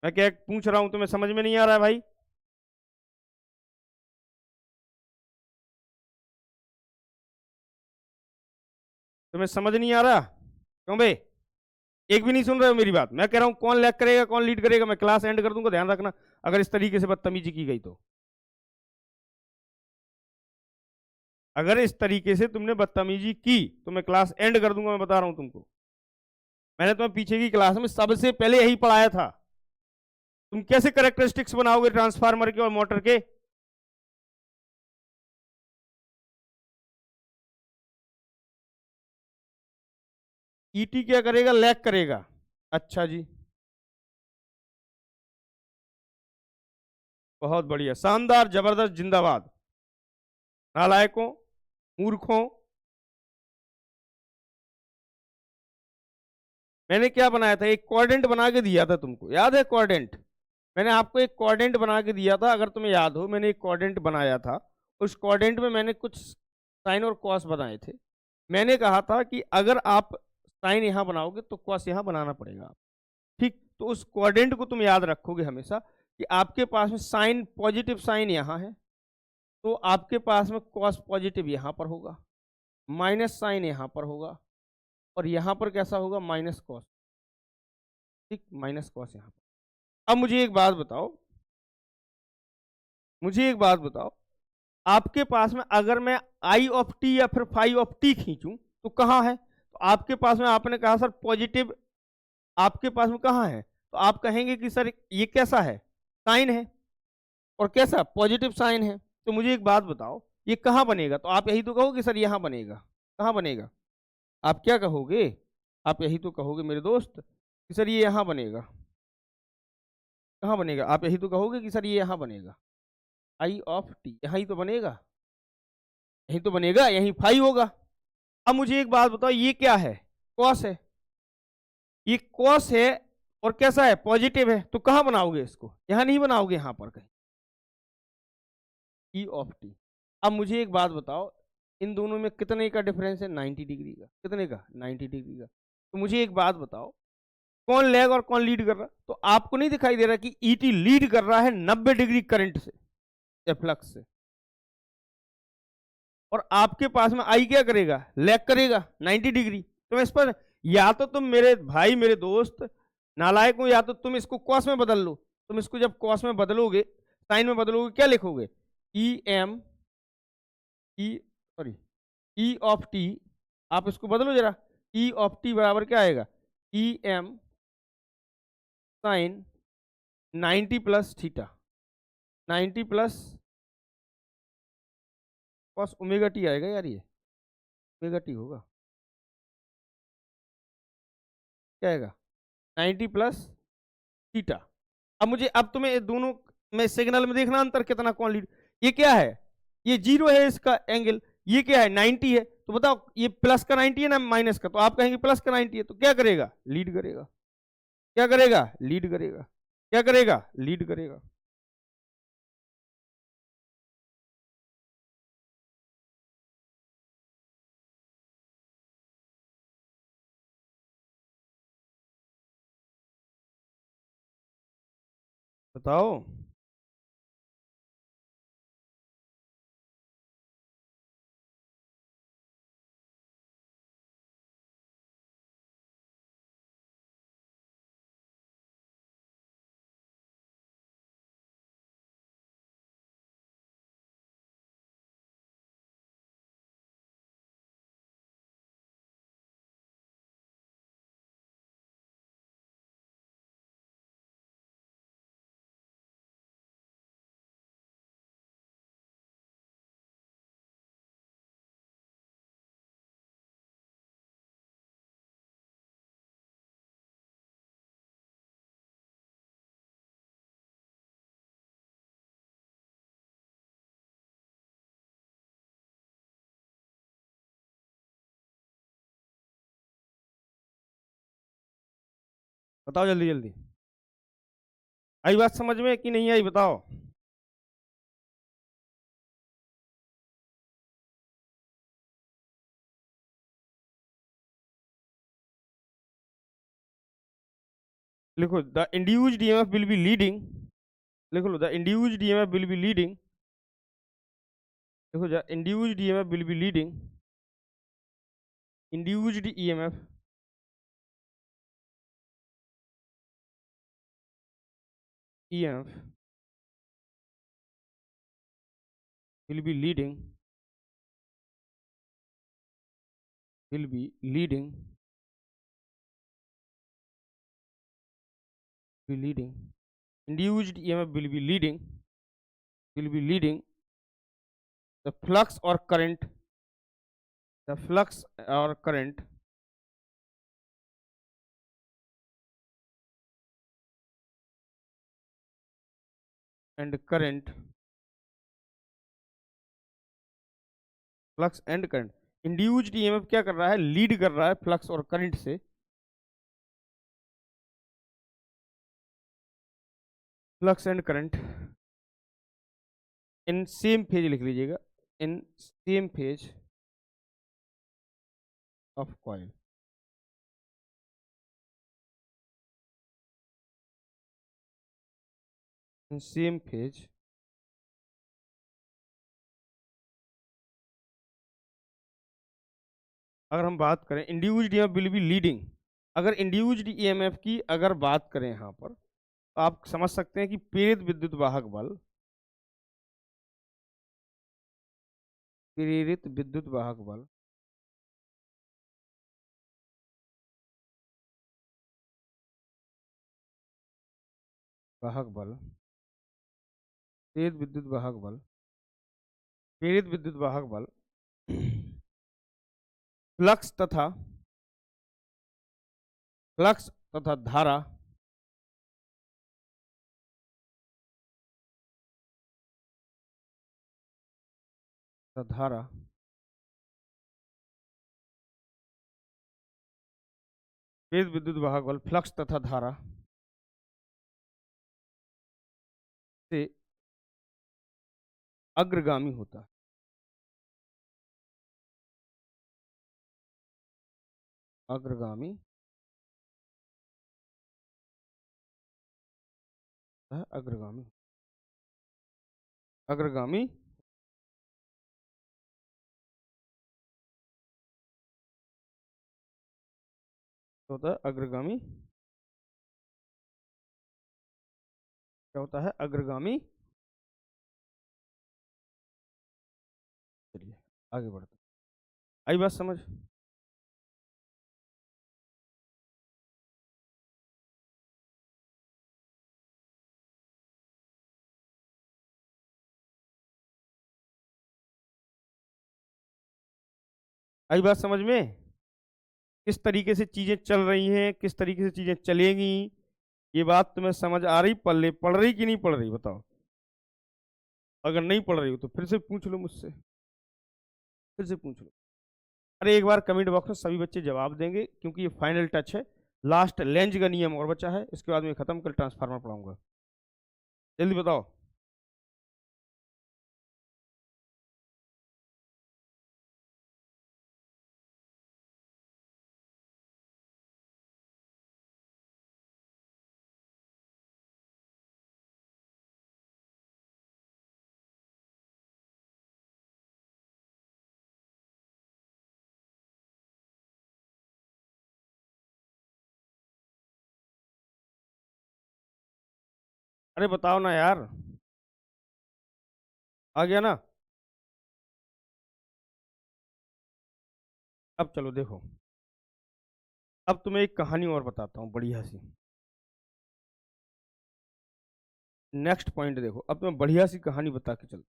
मैं क्या पूछ रहा हूं तुम्हें समझ में नहीं आ रहा है भाई? तुम्हें समझ नहीं आ रहा क्यों बे? एक भी नहीं सुन रहे हो मेरी बात? मैं कह रहा हूं कौन लैग करेगा कौन लीड करेगा, मैं क्लास एंड कर दूंगा, ध्यान रखना अगर इस तरीके से बदतमीजी की गई तो। अगर इस तरीके से तुमने बदतमीजी की तो मैं क्लास एंड कर दूंगा, मैं बता रहा हूं तुमको। मैंने तुम्हें पीछे की क्लास में सबसे पहले यही पढ़ाया था। तुम कैसे करेक्टरिस्टिक्स बनाओगे ट्रांसफार्मर के और मोटर के? ईटी क्या करेगा? लैग करेगा। अच्छा जी, बहुत बढ़िया, शानदार, जबरदस्त, जिंदाबाद। नालायकों, मूर्खों, मैंने क्या बनाया था? एक क्वाड्रेंट बना के दिया था तुमको, याद है क्वाड्रेंट? मैंने आपको एक क्वाड्रेंट बना के दिया था, अगर तुम्हें याद हो, मैंने एक क्वाड्रेंट बनाया था। उस क्वाड्रेंट में मैंने कुछ साइन और कॉस बनाए थे। मैंने कहा था कि अगर आप साइन यहां बनाओगे तो कॉस यहां बनाना पड़ेगा। ठीक, तो उस क्वाड्रेंट को तुम याद रखोगे हमेशा कि आपके पास में साइन, पॉजिटिव साइन यहां है, तो आपके पास में कॉस पॉजिटिव यहां पर होगा, माइनस साइन यहां पर होगा, और यहां पर कैसा होगा? Minus cos. ठीक, माइनस कॉस यहां पर। अब मुझे एक बात बताओ, मुझे एक बात बताओ, आपके पास में अगर मैं आई ऑफ टी या फिर फाइव ऑफ टी खींचूं तो कहां है? तो आपके पास में, आपने कहा सर पॉजिटिव, आपके पास में कहां है? तो आप कहेंगे कि सर ये कैसा है? साइन है, और कैसा? पॉजिटिव साइन है। तो मुझे एक बात बताओ, ये कहां बनेगा? तो आप यही तो कहोगे सर यहां बनेगा। कहां बनेगा? आप क्या कहोगे? आप यही तो कहोगे मेरे दोस्त कि सर ये यहां बनेगा। कहां बनेगा? आप यही तो कहोगे कि सर ये यहां बनेगा। आई ऑफ टी यहां ही तो बनेगा। यही तो बनेगा, यही फाई होगा। अब मुझे एक बात बताओ, ये क्या है? कॉस है। ये कॉस है और कैसा है? पॉजिटिव है। तो कहां बनाओगे इसको? यहां नहीं बनाओगे, यहां पर कहीं। ई ऑफ टी। अब मुझे एक बात बताओ, इन दोनों में कितने का डिफरेंस है? 90 डिग्री का। कितने का? 90 डिग्री का। तो मुझे एक बात बताओ, कौन लैग और कौन लीड कर रहा? तो आपको नहीं दिखाई दे रहा कि ईटी लीड कर रहा है 90 डिग्री करंट से या फ्लक्स से, और आपके पास में आई क्या करेगा? लैग करेगा 90 डिग्री। तो इस पर या तो तुम मेरे भाई, मेरे दोस्त नालायक हो, या तो तुम इसको कॉस में बदल लो। तुम इसको जब कॉस में बदलोगे, साइन में बदलोगे, क्या लिखोगे? E m e sorry e of t. आप इसको बदलो जरा। ई ऑफ टी बराबर क्या आएगा? E m sine 90 plus theta. 90 plus cos omega T आएगा यार, ये ओमेगा टी होगा। क्या आएगा? 90 प्लस थीटा। अब तुम्हें ये दोनों में सिग्नल में देखना अंतर कितना, कौन लीड। ये क्या है? ये 0 है इसका एंगल। ये क्या है? 90 है। तो बताओ, ये प्लस का 90 है ना माइनस का? तो आप कहेंगे प्लस का 90 है, तो क्या करेगा? लीड करेगा। क्या करेगा? लीड करेगा। क्या करेगा? लीड करेगा। बताओ। बताओ जल्दी जल्दी। आई बात समझ में कि नहीं आई? बताओ। लिखो, the induced EMF will be leading. लिख लो, the induced EMF will be leading. देखो, the induced EMF will be leading. Induced EMF EMF will be leading will be leading be leading induced EMF will be leading the flux or current, the flux or current and current, flux and current। Induced EMF क्या कर रहा है? Lead कर रहा है flux और current से। Flux and current in same phase लिख लीजिएगा, इन same phase of coil. In same phase अगर हम बात करें induced EMF will be leading, अगर इंड्यूस्ड ईएमएफ की अगर बात करें यहां पर, तो आप समझ सकते हैं कि प्रेरित विद्युत वाहक बल, प्रेरित विद्युत वाहक बल वाहक बल प्रेरित विद्युत वाहक बल प्रेरित विद्युत वाहक बल फ्लक्स तथा धारा धारा तेज विद्युत वाहक बल फ्लक्स तथा धारा से अग्रगामी होता है। अग्रगामी है, अग्रगामी अग्रगामी होता है। अग्रगामी क्या होता है? अग्रगामी। चलिए आगे बढ़ते, आई बात समझ? आई बात समझ में? किस तरीके से चीजें चल रही हैं, किस तरीके से चीजें चलेंगी, ये बात तुम्हें समझ आ रही? पढ़ रही कि नहीं पढ़ रही बताओ? अगर नहीं पढ़ रही हो तो फिर से पूछ लो मुझसे, फिर से पूछ लो। अरे एक बार कमेंट बॉक्स में सभी बच्चे जवाब देंगे, क्योंकि ये फाइनल टच है। लास्ट लेंज का नियम और बचा है, इसके बाद मैं खत्म कर ट्रांसफार्मर पढ़ाऊंगा। जल्दी बताओ। अरे बताओ ना यार, आ गया ना? अब चलो देखो, अब तुम्हें एक कहानी और बताता हूँ बढ़िया सी। नेक्स्ट पॉइंट देखो, अब तुम्हें बढ़िया सी कहानी बता के चल।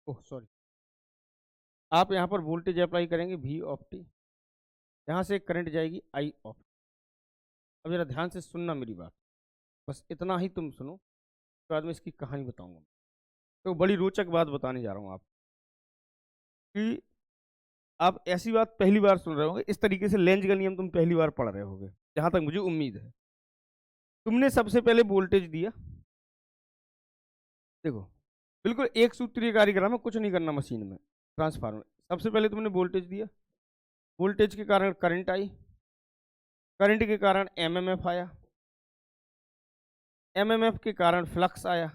ओह सॉरी, आप यहाँ पर वोल्टेज अप्लाई करेंगे वी ऑफ टी, यहाँ से करंट जाएगी आई ऑफ। अब जरा ध्यान से सुनना मेरी बात, बस इतना ही तुम सुनो, उसके बाद में इसकी कहानी बताऊंगा। तो बड़ी रोचक बात बताने जा रहा हूँ आप, कि आप ऐसी बात पहली बार सुन रहे होंगे, इस तरीके से लेंज का नियम तुम पहली बार पढ़ रहे होगे, जहां तक मुझे उम्मीद है। तुमने सबसे पहले वोल्टेज दिया, देखो बिल्कुल एक सूत्रीय कार्यक्रम है, कुछ नहीं करना मशीन में, ट्रांसफार्मर। सबसे पहले तुमने वोल्टेज दिया, वोल्टेज के कारण करंट आई, करंट के कारण एमएमएफ आया, एमएमएफ के कारण फ्लक्स आया,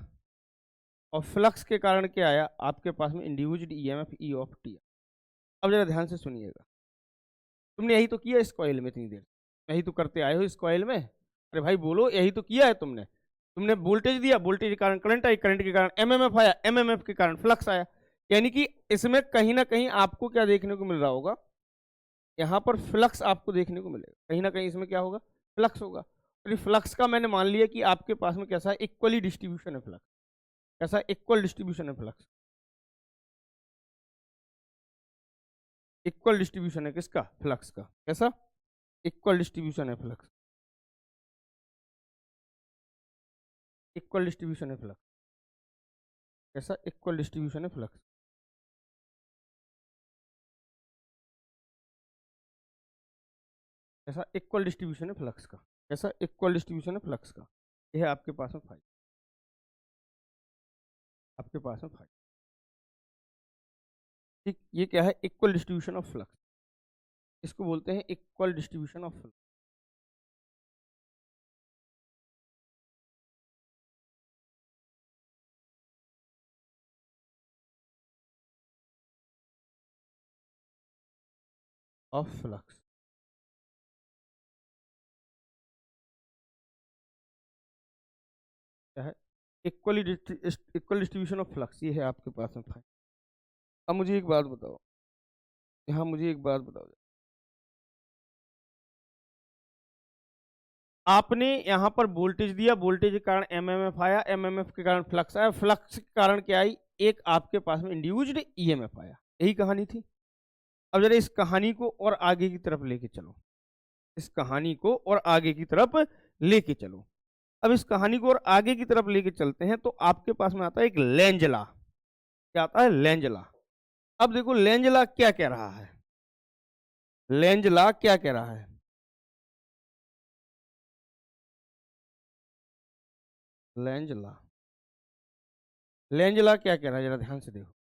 और फ्लक्स के कारण क्या आया आपके पास में? Induced EMF E of T. अब जरा ध्यान से सुनिएगा, तुमने यही तो किया इस कॉइल में इतनी देर, यही तो करते आए हो इस कॉइल में। अरे भाई बोलो, यही तो किया है तुमने। तुमने वोल्टेज दिया, वोल्टेज के कारण करंट आई, करंट के कारण एमएमएफ आया, एमएमएफ के कारण फ्लक्स आया। यानी कि इसमें कहीं ना कहीं आपको क्या देखने को मिल रहा होगा? यहाँ पर फ्लक्स आपको देखने को मिलेगा, कहीं ना कहीं इसमें क्या होगा? फ्लक्स होगा। तो फ्लक्स का मैंने मान लिया कि आपके पास में कैसा है? इक्वली डिस्ट्रीब्यूशन है फ्लक्स। कैसा? इक्वल डिस्ट्रीब्यूशन है फ्लक्स। इक्वल डिस्ट्रीब्यूशन है किसका? फ्लक्स का। कैसा? इक्वल डिस्ट्रीब्यूशन है फ्लक्स। इक्वल डिस्ट्रीब्यूशन है फ्लक्स। कैसा? इक्वल डिस्ट्रीब्यूशन है फ्लक्स। कैसा? इक्वल डिस्ट्रीब्यूशन है फ्लक्स का। कैसा? इक्वल डिस्ट्रीब्यूशन है फ्लक्स का। यह है आपके पास में फाइव, आपके पास में फाइव। ठीक, ये क्या है? इक्वल डिस्ट्रीब्यूशन ऑफ फ्लक्स, इसको बोलते हैं equal distribution of flux. Of flux. क्या है? इक्वल डिस्ट्रीब्यूशन ऑफ फ्लक्स, ये है आपके पास में फाइल। अब मुझे एक बात बताओ, यहाँ मुझे एक बात बताओ, आपने यहाँ पर वोल्टेज दिया, वोल्टेज के कारण एमएमएफ आया, एमएमएफ के कारण फ्लक्स आया, फ्लक्स के कारण क्या आई, एक आपके पास में इंड्यूस्ड ईएमएफ आया। यही कहानी थी। अब जरा इस कहानी को और आगे की तरफ लेके चलो, इस कहानी को और आगे की तरफ लेके चलो। अब इस कहानी को और आगे की तरफ लेके चलते हैं तो आपके पास में आता है एक लेंज लॉ। क्या आता है? Lenz law. अब देखो लेंज लॉ क्या कह रहा है, लेंज लॉ क्या कह रहा है, लेंज लॉ, लेंज लॉ क्या कह रहा है, जरा ध्यान से देखो।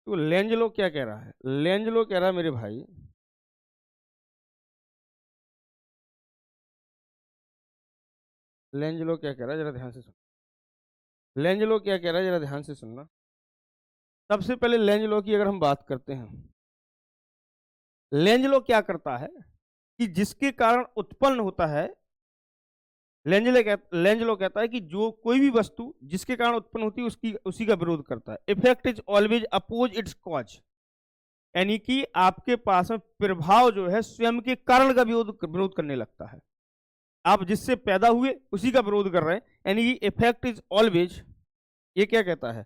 तो लेंज लॉ क्या कह रहा है, लेंज लॉ कह रहा है मेरे भाई, लेंज लॉ क्या कह रहा है, जरा ध्यान से सुन। लेंज लॉ क्या कह रहा है, जरा ध्यान से सुनना। सबसे पहले लेंज लॉ की अगर हम बात करते हैं, लेंज लॉ क्या करता है कि जिसके कारण उत्पन्न होता है, लेंज लॉ कहता है कि जो कोई भी वस्तु जिसके कारण उत्पन्न होती है उसकी उसी का विरोध करता है। Effect is always oppose its cause, यानी कि आपके पास में प्रभाव जो है स्वयं के कारण का विरोध करने लगता है। आप जिससे पैदा हुए उसी का विरोध कर रहे हैं, यानी कि इफेक्ट इज ऑलवेज, ये क्या कहता है,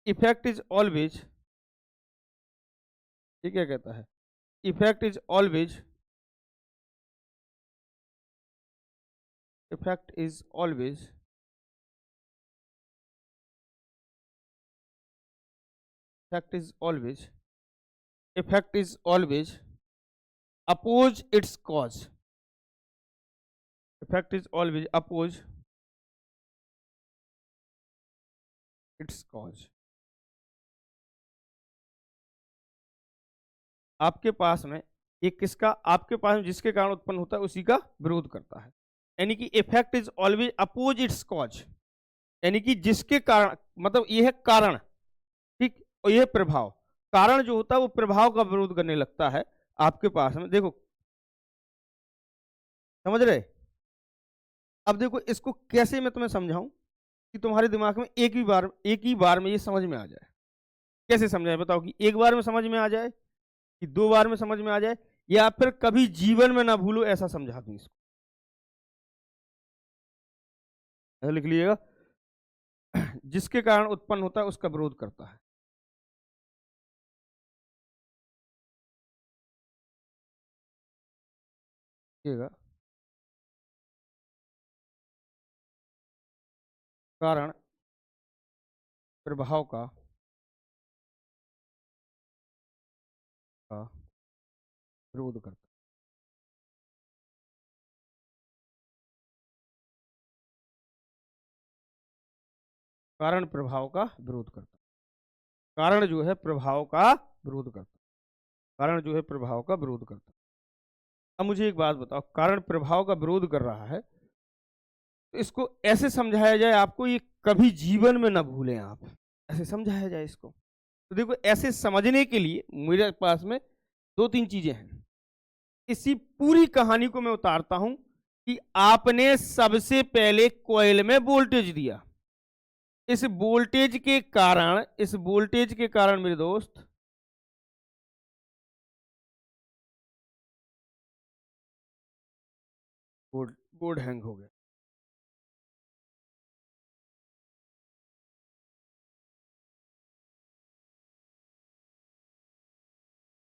इफेक्ट इज ऑलवेज, ये क्या कहता है, effect is always, effect is always, effect is always, effect is always oppose its cause, effect is always oppose its cause. आपके पास में एक किसका, आपके पास में जिसके कारण उत्पन्न होता है उसी का विरोध करता है, यानी कि effect is always oppose its cause, यानी कि जिसके कारण, मतलब ये है कारण, ठीक, और ये है प्रभाव। कारण जो होता है वो प्रभाव का विरोध करने लगता है। आपके पास में देखो, समझ रहे? अब देखो इसको कैसे मैं तुम्हें समझाऊं कि तुम्हारे दिमाग में एक ही बार में ये समझ में आ जाए। कैसे समझाए बताओ, कि एक बार में समझ में आ जाए, कि दो बार में समझ में आ जाए, या फिर कभी जीवन में ना भूलो, ऐसा समझा दूं इसको। ऐसा लिख लीजिएगा, जिसके कारण उत्पन्न होता है उसका विरोध करता है। कारण प्रभाव का विरोध करता है। कारण प्रभाव का विरोध करता है, कारण जो है प्रभाव का विरोध करता है, कारण जो है प्रभाव का विरोध करता है। अब मुझे एक बात बताओ, कारण प्रभाव का विरोध कर रहा है तो इसको ऐसे समझाया जाए आपको, ये कभी जीवन में ना भूलें आप, ऐसे समझाया जाए इसको। तो देखो ऐसे समझने के लिए मेरे पास में दो तीन चीजें हैं। इसी पूरी कहानी को मैं उतारता हूं कि आपने सबसे पहले कॉइल में वोल्टेज दिया, इस वोल्टेज के कारण, इस वोल्टेज के कारण मेरे दोस्त, बोर्ड हैंग हो गया।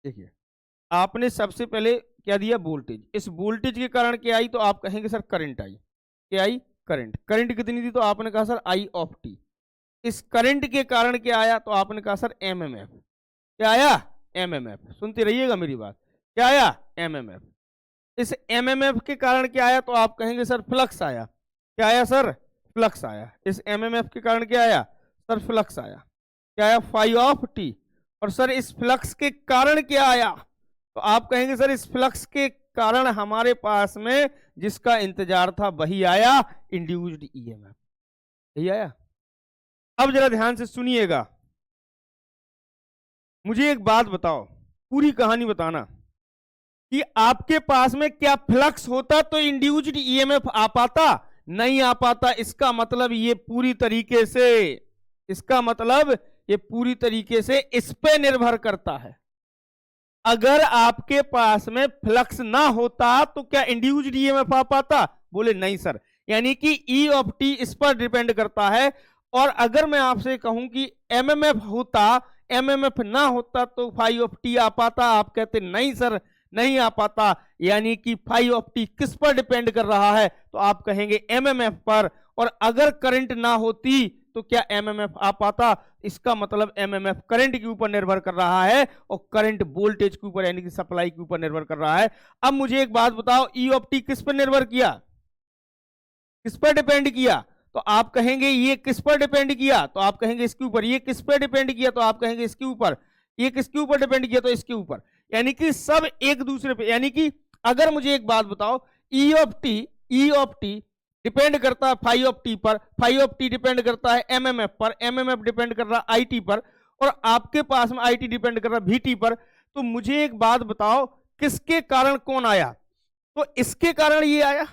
देखिए आपने सबसे पहले क्या दिया, वोल्टेज, इस वोल्टेज के कारण क्या आई, तो आप कहेंगे सर करंट आई। क्या आई? करंट। करंट कितनी थी, तो आपने कहा सर आई ऑफ टी। इस करंट के कारण क्या आया, तो आपने कहा सर एमएमएफ। क्या आया? एमएमएफ। सुनते रहिएगा मेरी बात, क्या आया? एमएमएफ। इस एमएमएफ के कारण क्या आया, तो आप कहेंगे सर फ्लक्स आया। क्या आया सर? फ्लक्स आया। इस एमएमएफ के कारण क्या आया सर? फ्लक्स आया। क्या आया? Phi of t. और सर इस फ्लक्स के कारण क्या आया, तो आप कहेंगे सर इस फ्लक्स के कारण हमारे पास में जिसका इंतजार था वही आया, इंड्यूस्ड ईएमएफ। यही आया। अब जरा ध्यान से सुनिएगा, मुझे एक बात बताओ, पूरी कहानी बताना कि आपके पास में क्या फ्लक्स होता तो इंड्यूस्ड ईएमएफ आ पाता, नहीं आ पाता। इसका मतलब ये पूरी तरीके से, इसका मतलब ये पूरी तरीके से इस पे निर्भर करता है। अगर आपके पास में फ्लक्स ना होता तो क्या इंड्यूस्ड ईएमएफ आ पाता? बोले नहीं सर। यानी कि ई ऑफ टी इस पर डिपेंड करता है। और अगर मैं आपसे कहूं कि एमएमएफ होता, एमएमएफ ना होता तो फाइव ऑफ टी आ पाता? आप कहते नहीं सर, नहीं आ पाता। यानी कि फाइव ऑफ टी किस पर डिपेंड कर रहा है? तो आप कहेंगे एमएमएफ पर। और अगर करंट ना होती तो क्या एमएमएफ आ पाता? इसका मतलब एमएमएफ करंट के ऊपर निर्भर कर रहा है और करंट वोल्टेज के ऊपर यानी कि सप्लाई के ऊपर निर्भर कर रहा है। अब मुझे एक बात बताओ, ई ऑफ टी किस पर निर्भर किया, किस पर डिपेंड किया? तो आप कहेंगे ये किस पर डिपेंड किया? तो आप कहेंगे इसके ऊपर। ये किस पर डिपेंड किया? तो आप कहेंगे इसके ऊपर। ये किसके ऊपर डिपेंड किया? तो इसके ऊपर। यानी कि सब एक दूसरे पे। यानी कि अगर मुझे एक बात बताओ, ई of T, E of T depend करता है फाइव ऑफ टी पर, फाइव ऑफ टी डिपेंड करता है एमएमएफ पर, एमएमएफ डिपेंड कर रहा है आईटी पर, और आपके पास में आईटी डिपेंड कर रहा है वीटी पर। तो मुझे एक बात बताओ, किसके कारण कौन आया? तो इसके कारण ये आया,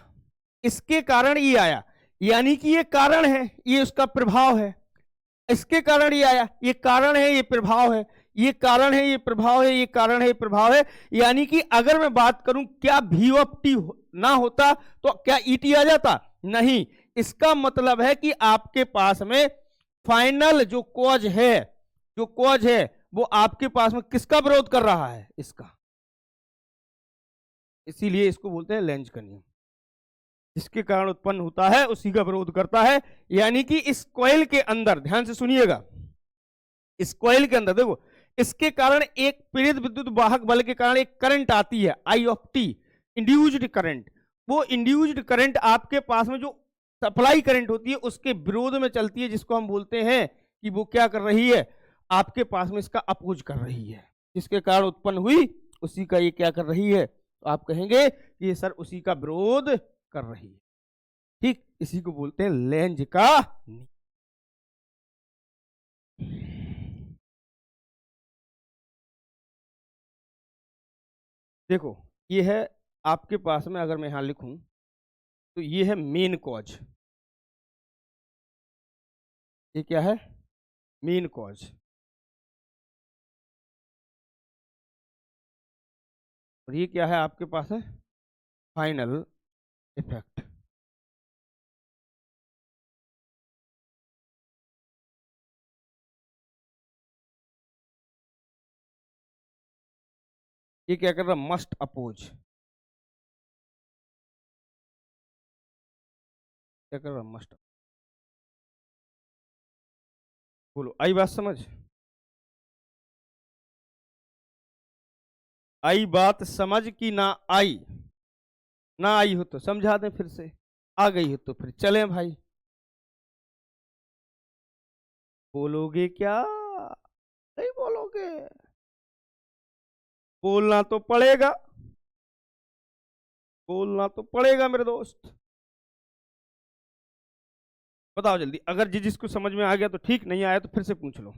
इसके कारण ये आया। यानी कि ये कारण है, ये उसका प्रभाव है। इसके कारण ये आया, ये कारण है, ये प्रभाव है, ये कारण है, ये प्रभाव है, ये कारण है, ये प्रभाव है। यानी कि अगर मैं बात करूं क्या वी ऑफ टी ना होता तो क्या ईटी आ जाता? नहीं। इसका मतलब है कि आपके पास में फाइनल जो कॉज है, जो कॉज है वो आपके पास में किसका विरोध कर रहा है? इसका। इसीलिए इसको बोलते हैं लेंज का नियम। जिसके कारण उत्पन्न होता है उसी का विरोध करता है। यानी कि इस कॉइल के अंदर, ध्यान से सुनिएगा, इस कॉइल के अंदर देखो, इसके कारण एक प्रेरित विद्युत वाहक बल के कारण एक करंट आती है, आई ऑफ टी, इंड्यूस्ड करंट। वो इंड्यूस्ड करंट आपके पास में जो सप्लाई करंट होती है उसके विरोध में चलती है, जिसको हम बोलते हैं कि वो क्या कर रही है, आपके पास में इसका अपोज कर रही है। जिसके कारण उत्पन्न हुई उसी का ये क्या कर रही है? तो आप कहेंगे कि ये सर उसी का विरोध कर रही है। ठीक, इसी को बोलते हैं लेंज का नियम। देखो, ये है आपके पास में, अगर मैं यहां लिखूं तो ये है मेन कॉज। ये क्या है? Main cause. और ये क्या है आपके पास है? Final effect. ये क्या कर रहा? Must oppose. क्या कर रहा? मस्ट। बोलो, आई बात समझ? आई बात समझ कि ना आई? ना आई हो तो समझा दें फिर से, आ गई हो तो फिर चलें भाई। बोलोगे क्या? नहीं बोलोगे? बोलना तो पड़ेगा, बोलना तो पड़ेगा मेरे दोस्त। बताओ जल्दी, अगर जिसको समझ में आ गया तो ठीक, नहीं आया तो फिर से पूछ लो।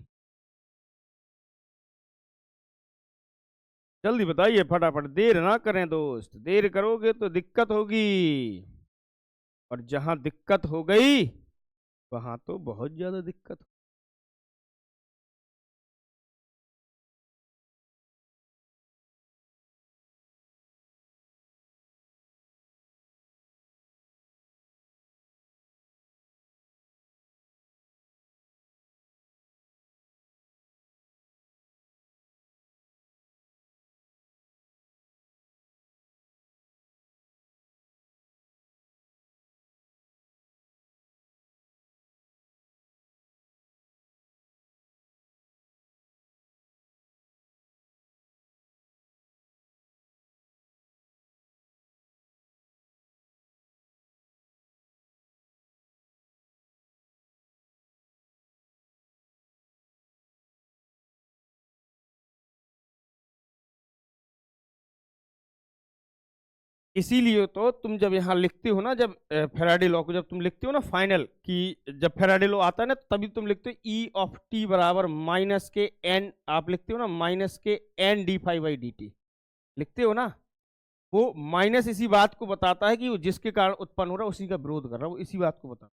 जल्दी बताइए फटाफट, देर ना करें दोस्त, देर करोगे तो दिक्कत होगी। और जहां दिक्कत हो गई वहां तो बहुत ज्यादा दिक्कत। इसीलिए तो तुम जब यहाँ लिखते हो ना, जब फेराडे लॉ को जब तुम लिखते हो ना फाइनल, कि जब फेराडे लॉ आता है ना तभी तुम लिखते हो ई ऑफ टी बराबर माइनस के एन, आप लिखते हो ना minus k n D phi by D t, लिखते हो ना। वो माइनस इसी बात को बताता है कि वो जिसके कारण उत्पन्न हो रहा है उसी का विरोध कर रहा है, वो इसी बात को बताता है।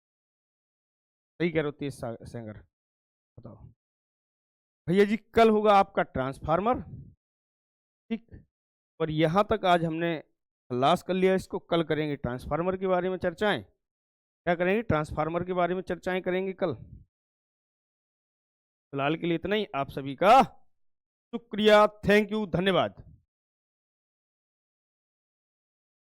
सही कह रहे हो तेज सेंगर, बताओ भैया जी। कल होगा आपका ट्रांसफार्मर, ठीक। और यहाँ तक आज हमने खलास कर लिया इसको, कल करेंगे ट्रांसफार्मर के बारे में चर्चाएं। क्या करेंगे? ट्रांसफार्मर के बारे में चर्चाएं करेंगे कल। फिलहाल के लिए इतना ही। आप सभी का शुक्रिया, थैंक यू, धन्यवाद।